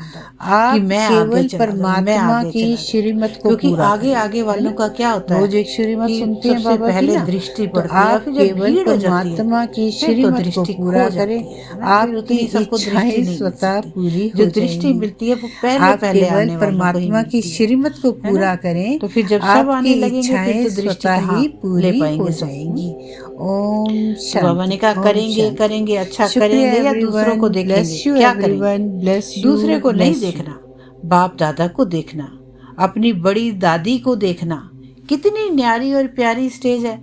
[SPEAKER 1] कि मैं केवल परमात्मा की श्रीमत को, क्योंकि आगे आगे वालों का क्या होता है, रोज एक श्रीमत सुनते हैं बाबा पहले दृष्टि पड़ती है, आप केवल परमात्मा की श्रीमत को पूरा करें, आपकी इच्छाएं स्वतः पूरी हो जाएंगी। जो दृष्टि मिलती है वो पहले केवल परमात्मा की श्रीमत को पूरा करें, तो फिर जब सब आने लगेंगे फिर तो दृष्टि ही पूरी हो जाएंगी। ओम शांति। बाबा ने कहा करेंगे अच्छा करेंगे या दूसरों को देखेंगे? क्या करेंगे? दूसरे को नहीं देखना, बाप दादा को देखना, अपनी बड़ी दादी को देखना। कितनी न्यारी और प्यारी स्टेज है।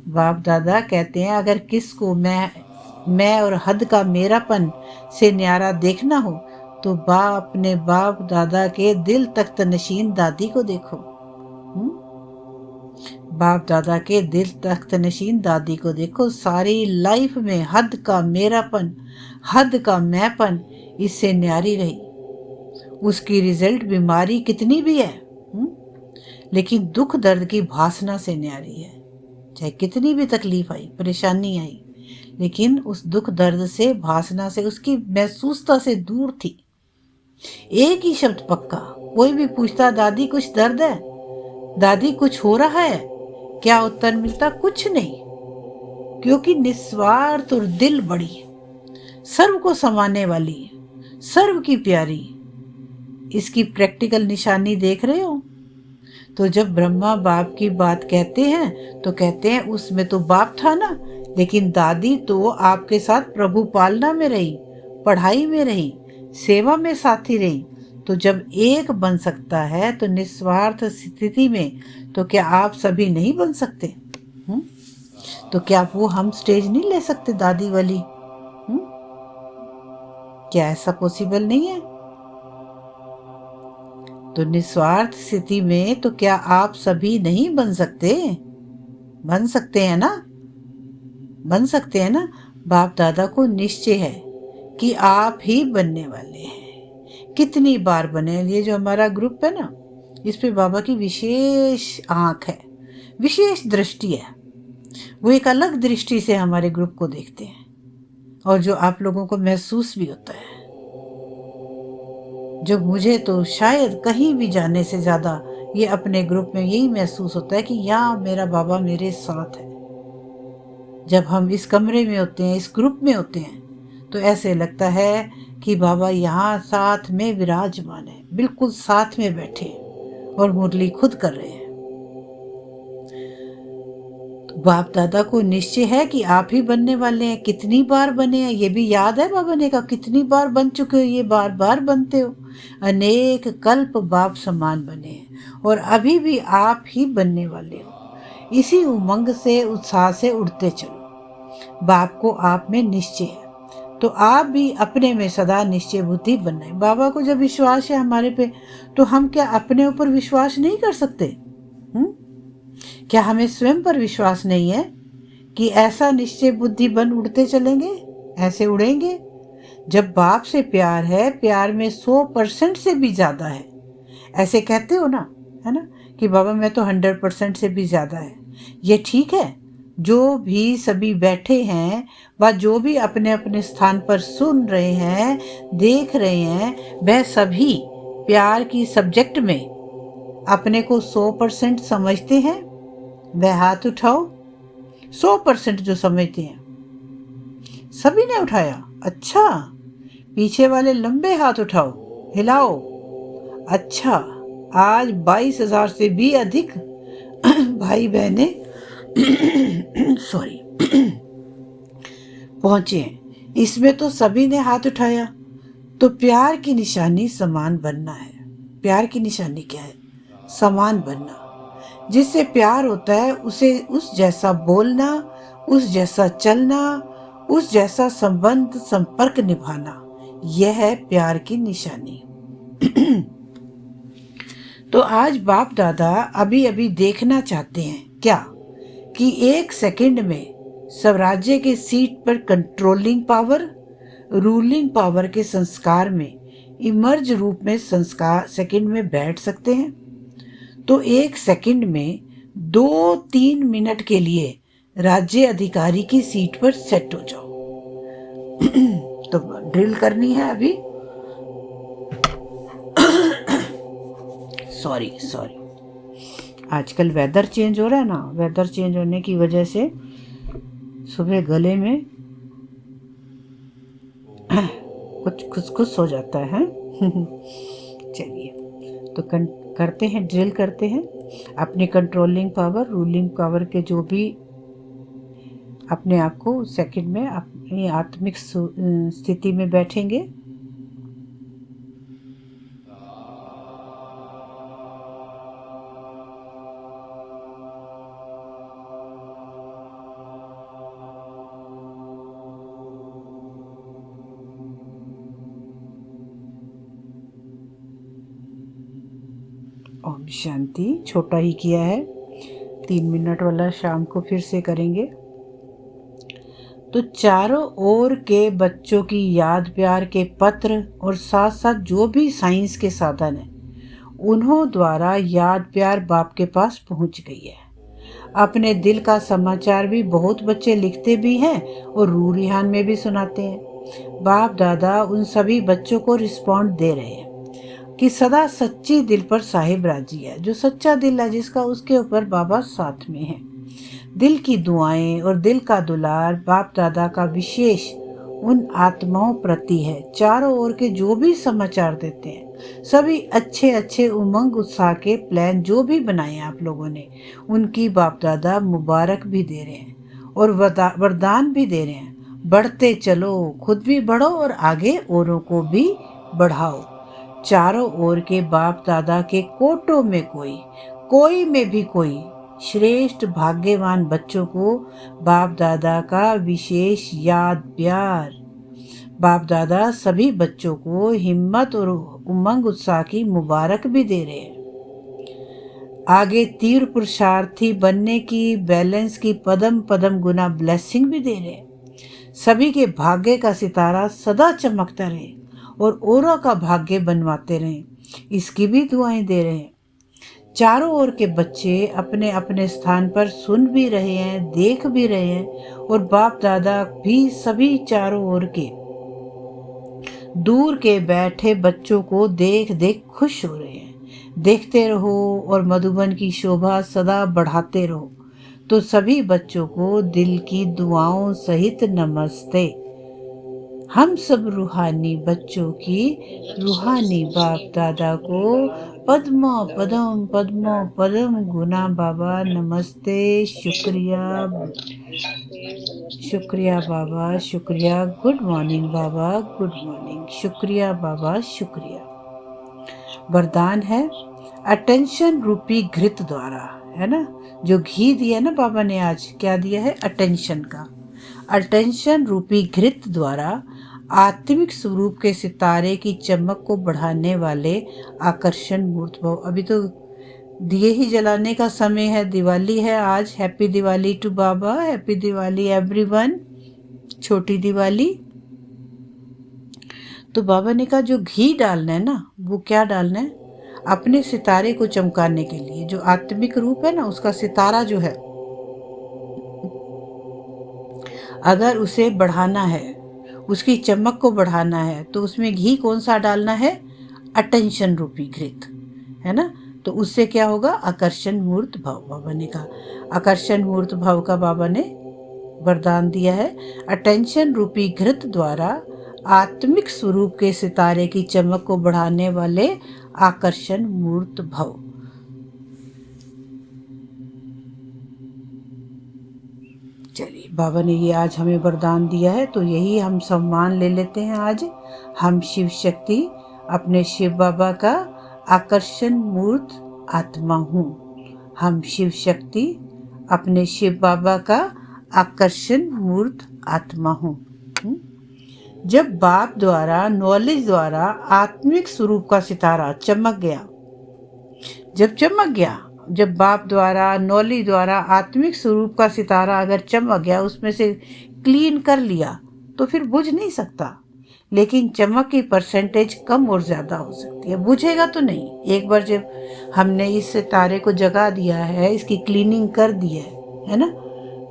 [SPEAKER 1] बाप दादा कहते हैं अगर किसको मैं और हद का मेरापन से न्यारा देखना हो तो अपने बाप दादा के दिल तख्त नशीन दादी को देखो। बाप दादा के दिल तख्त नशीन दादी को देखो। सारी लाइफ में हद का मेरापन, हद का मैंपन इससे न्यारी रही। उसकी रिजल्ट बीमारी कितनी भी है, लेकिन दुख दर्द की भासना से न्यारी है। चाहे कितनी भी तकलीफ आई, परेशानी आई, लेकिन उस दुख दर्द से, भासना से, उसकी महसूसता से दूर थी। एक ही शब्द पक्का, कोई भी पूछता दादी कुछ दर्द है, दादी कुछ हो रहा है, क्या उत्तर मिलता? कुछ नहीं, क्योंकि निस्वार्थ और दिल बड़ी, सर्व को समाने वाली, सर्व की प्यारी, इसकी प्रैक्टिकल निशानी देख रहे हो। तो जब ब्रह्मा बाप की बात कहते हैं तो कहते हैं उसमें तो बाप था ना, लेकिन दादी तो आपके साथ प्रभु पालना में रही, पढ़ाई में रही, सेवा में साथी रही। तो जब एक बन सकता है तो निस्वार्थ स्थिति में तो क्या आप सभी नहीं बन सकते? तो क्या वो हम स्टेज नहीं ले सकते दादी वाली? क्या ऐसा पॉसिबल नहीं है? तो निस्वार्थ स्थिति में तो क्या आप सभी नहीं बन सकते? बन सकते हैं ना, बन सकते हैं ना। बाप दादा को निश्चय है कि आप ही बनने वाले हैं। कितनी बार बने। ये जो हमारा ग्रुप है ना, इस पे बाबा की विशेष आंख है, विशेष दृष्टि है। वो एक अलग दृष्टि से हमारे ग्रुप को देखते हैं, और जो आप लोगों को महसूस भी होता है। जब मुझे तो शायद कहीं भी जाने से ज़्यादा ये अपने ग्रुप में यही महसूस होता है कि यहाँ मेरा बाबा मेरे साथ है। जब हम इस कमरे में होते हैं, इस ग्रुप में होते हैं, तो ऐसे लगता है कि बाबा यहाँ साथ में विराजमान है, बिल्कुल साथ में बैठे हैं और मुरली खुद कर रहे हैं। तो बाप दादा को निश्चय है कि आप ही बनने वाले हैं। कितनी बार बने हैं ये भी याद है बाबा ने कहा, कितनी बार बन चुके हो, ये बार बार बनते हो। अनेक कल्प बाप समान बने हैं और अभी भी आप ही बनने वाले हो। इसी उमंग से, उत्साह से उड़ते चलो। बाप को आप में निश्चय है तो आप भी अपने में सदा निश्चय बुद्धि बनना। बाबा को जब विश्वास है हमारे पे, तो हम क्या अपने ऊपर विश्वास नहीं कर सकते? क्या हमें स्वयं पर विश्वास नहीं है कि ऐसा निश्चय बुद्धि बन उड़ते चलेंगे? ऐसे उड़ेंगे। जब बाप से प्यार है, प्यार में 100% से भी ज़्यादा है। ऐसे कहते हो ना, है ना, कि बाबा मैं तो 100% से भी ज़्यादा है। ये ठीक है। जो भी सभी बैठे हैं व जो भी अपने अपने स्थान पर सुन रहे हैं, देख रहे हैं, वह सभी प्यार की सब्जेक्ट में अपने को 100% समझते हैं। वह हाथ उठाओ। 100% जो समझते हैं। सभी ने उठाया? अच्छा। पीछे वाले लंबे हाथ उठाओ, हिलाओ। अच्छा, आज 22,000 से भी अधिक भाई बहने सॉरी पहुंचे हैं। इसमें तो सभी ने हाथ उठाया। तो प्यार की निशानी समान बनना है। प्यार की निशानी क्या है? समान बनना। जिससे प्यार होता है उसे उस जैसा बोलना, उस जैसा चलना, उस जैसा संबंध संपर्क निभाना, यह है प्यार की निशानी। तो आज बाप दादा अभी अभी देखना चाहते हैं क्या कि 1 सेकंड में स्वराज्य के सीट पर कंट्रोलिंग पावर, रूलिंग पावर के संस्कार में इमर्ज रूप में संस्कार सेकंड में बैठ सकते हैं। तो 1 सेकंड में 2-3 मिनट के लिए राज्य अधिकारी की सीट पर सेट हो जाओ। तो ड्रिल करनी है अभी। सॉरी आजकल वेदर चेंज हो रहा है ना, वेदर चेंज होने की वजह से सुबह गले में कुछ खुसखुस हो जाता है। चलिए, तो करते हैं, ड्रिल करते हैं। अपनी कंट्रोलिंग पावर, रूलिंग पावर के जो भी अपने आप को सेकंड में अपनी आत्मिक स्थिति में बैठेंगे। ओम शांति। छोटा ही किया है, 3 मिनट वाला शाम को फिर से करेंगे। तो चारों ओर के बच्चों की याद प्यार के पत्र और साथ साथ जो भी साइंस के साधन हैं, उन्हों द्वारा याद प्यार बाप के पास पहुंच गई है। अपने दिल का समाचार भी बहुत बच्चे लिखते भी हैं और रूरिहान में भी सुनाते हैं। बाप दादा उन सभी बच्चों को रिस्पॉन्ड दे रहे हैं कि सदा सच्ची दिल पर साहिब राजी है। जो सच्चा दिल है जिसका, उसके ऊपर बाबा साथ में है। दिल की दुआएं और दिल का दुलार बाप दादा का विशेष उन आत्माओं प्रति है। चारों ओर के जो भी समाचार देते हैं, सभी अच्छे अच्छे उमंग उत्साह के प्लान जो भी बनाए हैं आप लोगों ने, उनकी बाप दादा मुबारक भी दे रहे हैं और वरदान भी दे रहे हैं। बढ़ते चलो, खुद भी बढ़ो और आगे औरों को भी बढ़ाओ। चारों ओर के बाप दादा के कोटों में कोई में भी कोई श्रेष्ठ भाग्यवान बच्चों को बाप दादा का विशेष याद प्यार। बाप दादा सभी बच्चों को हिम्मत और उमंग उत्साह की मुबारक भी दे रहे हैं। आगे तीव्र पुरुषार्थी बनने की, बैलेंस की पदम पदम गुना ब्लेसिंग भी दे रहे हैं। सभी के भाग्य का सितारा सदा चमकता रहे और औरों का भाग्य बनवाते रहें, इसकी भी दुआएं दे रहे हैं। चारों ओर के बच्चे अपने अपने स्थान पर सुन भी रहे हैं, देख भी रहे हैं और बाप दादा भी सभी चारों ओर के दूर के बैठे बच्चों को देख देख खुश हो रहे हैं। देखते रहो और मधुबन की शोभा सदा बढ़ाते रहो। तो सभी बच्चों को दिल की दुआओं सहित नमस्ते। हम सब रूहानी बच्चों की रूहानी बाप दादा को पद्मा पदम पद्मा पदम गुना बाबा नमस्ते। शुक्रिया बाबा, शुक्रिया। गुड मॉर्निंग बाबा, गुड मॉर्निंग। शुक्रिया बाबा, शुक्रिया। वरदान है अटेंशन रूपी घृत द्वारा, है ना। जो घी दिया ना बाबा ने, आज क्या दिया है? अटेंशन का। अटेंशन रूपी घृत द्वारा आत्मिक स्वरूप के सितारे की चमक को बढ़ाने वाले आकर्षण मूर्त भव। अभी तो दिए ही जलाने का समय है, दिवाली है आज। हैप्पी दिवाली टू बाबा, हैप्पी दिवाली एवरीवन, छोटी दिवाली। तो बाबा ने कहा जो घी डालना है ना, वो क्या डालना है? अपने सितारे को चमकाने के लिए, जो आत्मिक रूप है ना, उसका सितारा जो है, अगर उसे बढ़ाना है, उसकी चमक को बढ़ाना है, तो उसमें घी कौन सा डालना है? अटेंशन रूपी घृत, है ना। तो उससे क्या होगा? आकर्षण मूर्त भाव। बाबा ने कहा आकर्षण मूर्त भाव का बाबा ने वरदान दिया है। अटेंशन रूपी घृत द्वारा आत्मिक स्वरूप के सितारे की चमक को बढ़ाने वाले आकर्षण मूर्त भव। चलिए, बाबा ने ये आज हमें वरदान दिया है, तो यही हम सम्मान ले लेते हैं आज। हम शिव शक्ति अपने शिव बाबा का आकर्षण मूर्त आत्मा हूँ। हम शिव शक्ति अपने शिव बाबा का आकर्षण मूर्त आत्मा हूँ। जब बाप द्वारा, नॉलेज द्वारा आत्मिक स्वरूप का सितारा चमक गया, जब बाप द्वारा, नॉलेज द्वारा आत्मिक स्वरूप का सितारा अगर चमक गया, उसमें से क्लीन कर लिया, तो फिर बुझ नहीं सकता। लेकिन चमक की परसेंटेज कम और ज़्यादा हो सकती है, बुझेगा तो नहीं। एक बार जब हमने इस सितारे को जगा दिया है, इसकी क्लीनिंग कर दी है ना,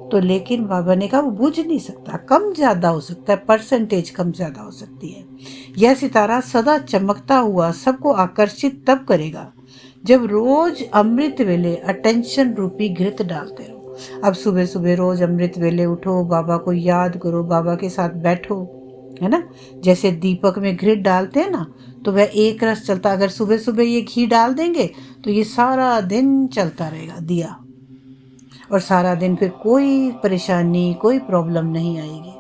[SPEAKER 1] तो लेकिन बाबा ने कहा वो बुझ नहीं सकता, कम ज़्यादा हो सकता है, परसेंटेज कम ज़्यादा हो सकती है। यह सितारा सदा चमकता हुआ सबको आकर्षित तब करेगा जब रोज अमृत वेले अटेंशन रूपी घृत डालते रहो। अब सुबह सुबह रोज अमृत वेले उठो, बाबा को याद करो, बाबा के साथ बैठो, है ना। जैसे दीपक में घृत डालते हैं ना, तो वह एक रस चलता। अगर सुबह सुबह ये घी डाल देंगे तो ये सारा दिन चलता रहेगा दिया, और सारा दिन फिर कोई परेशानी, कोई प्रॉब्लम नहीं आएगी।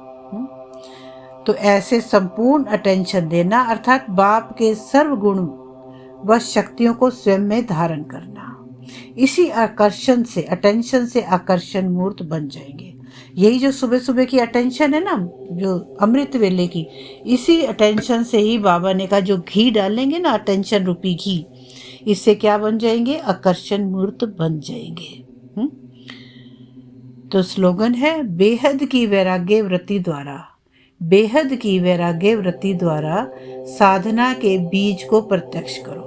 [SPEAKER 1] तो ऐसे संपूर्ण अटेंशन देना, अर्थात बाप के सर्व गुण व शक्तियों को स्वयं में धारण करना। इसी आकर्षण से, अटेंशन से आकर्षण मूर्त बन जाएंगे। यही जो सुबह सुबह की अटेंशन है ना, जो अमृत वेले की, इसी अटेंशन से ही बाबा ने कहा जो घी डालेंगे ना, अटेंशन रूपी घी, इससे क्या बन जाएंगे? आकर्षण मूर्त बन जाएंगे। तो स्लोगन है बेहद की वैराग्य वृत्ति द्वारा, बेहद की वैराग्य वृत्ति द्वारा साधना के बीज को प्रत्यक्ष करो।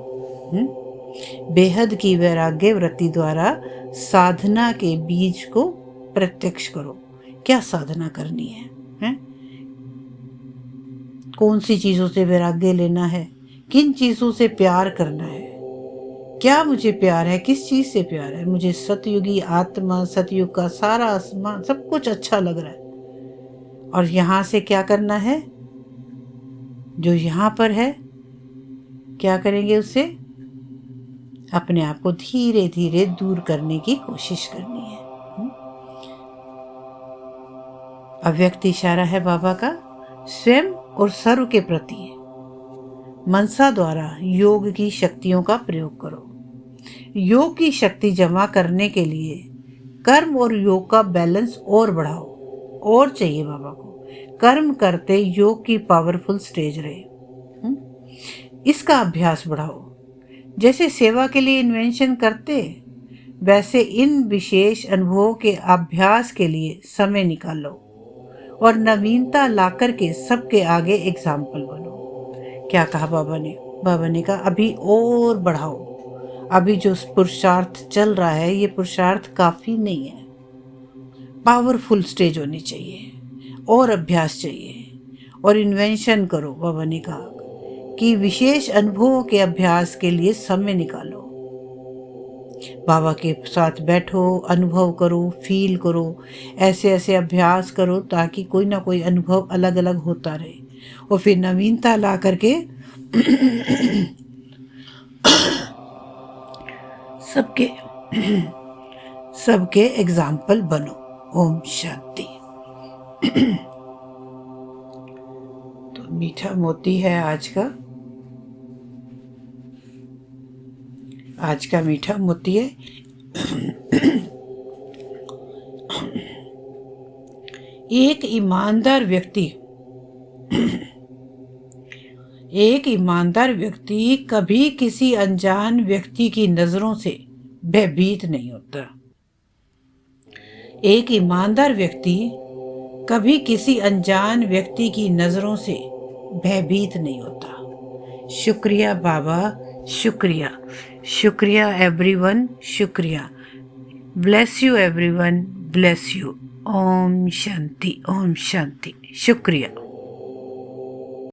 [SPEAKER 1] बेहद की वैराग्य वृत्ति द्वारा साधना के बीज को प्रत्यक्ष करो। क्या साधना करनी है? कौन सी चीजों से वैराग्य लेना है? किन चीजों से प्यार करना है? क्या मुझे प्यार है? किस चीज से प्यार है? मुझे सतयुगी आत्मा, सतयुग का सारा आसमान, सब कुछ अच्छा लग रहा है, और यहाँ से क्या करना है, जो यहाँ पर है क्या करेंगे, उससे अपने आप को धीरे धीरे दूर करने की कोशिश करनी है। अव्यक्त इशारा है बाबा का स्वयं और सर्व के प्रति। मनसा द्वारा योग की शक्तियों का प्रयोग करो। योग की शक्ति जमा करने के लिए कर्म और योग का बैलेंस और बढ़ाओ। और चाहिए बाबा को, कर्म करते योग की पावरफुल स्टेज रहे। इसका अभ्यास बढ़ाओ। जैसे सेवा के लिए इन्वेंशन करते, वैसे इन विशेष अनुभवों के अभ्यास के लिए समय निकालो और नवीनता लाकर के सबके आगे एग्जाम्पल बनो। क्या कहा बाबा ने? बाबा ने कहा अभी और बढ़ाओ। अभी जो पुरुषार्थ चल रहा है, ये पुरुषार्थ काफ़ी नहीं है, पावरफुल स्टेज होनी चाहिए और अभ्यास चाहिए और इन्वेंशन करो। बाबा ने कहा कि विशेष अनुभवों के अभ्यास के लिए समय निकालो। बाबा के साथ बैठो, अनुभव करो, फील करो, ऐसे ऐसे अभ्यास करो ताकि कोई ना कोई अनुभव अलग अलग होता रहे और फिर नवीनता ला करके सबके एग्जाम्पल बनो। ओम शांति। तो मीठा मोती है आज का मीठा मोती है एक ईमानदार व्यक्ति कभी किसी अनजान व्यक्ति की नजरों से भयभीत नहीं होता। एक ईमानदार व्यक्ति कभी किसी अनजान व्यक्ति की नजरों से भयभीत नहीं होता। शुक्रिया बाबा, शुक्रिया, शुक्रिया एवरीवन, शुक्रिया। Bless you everyone, bless you. ओम शांति, ओम शांति। शुक्रिया।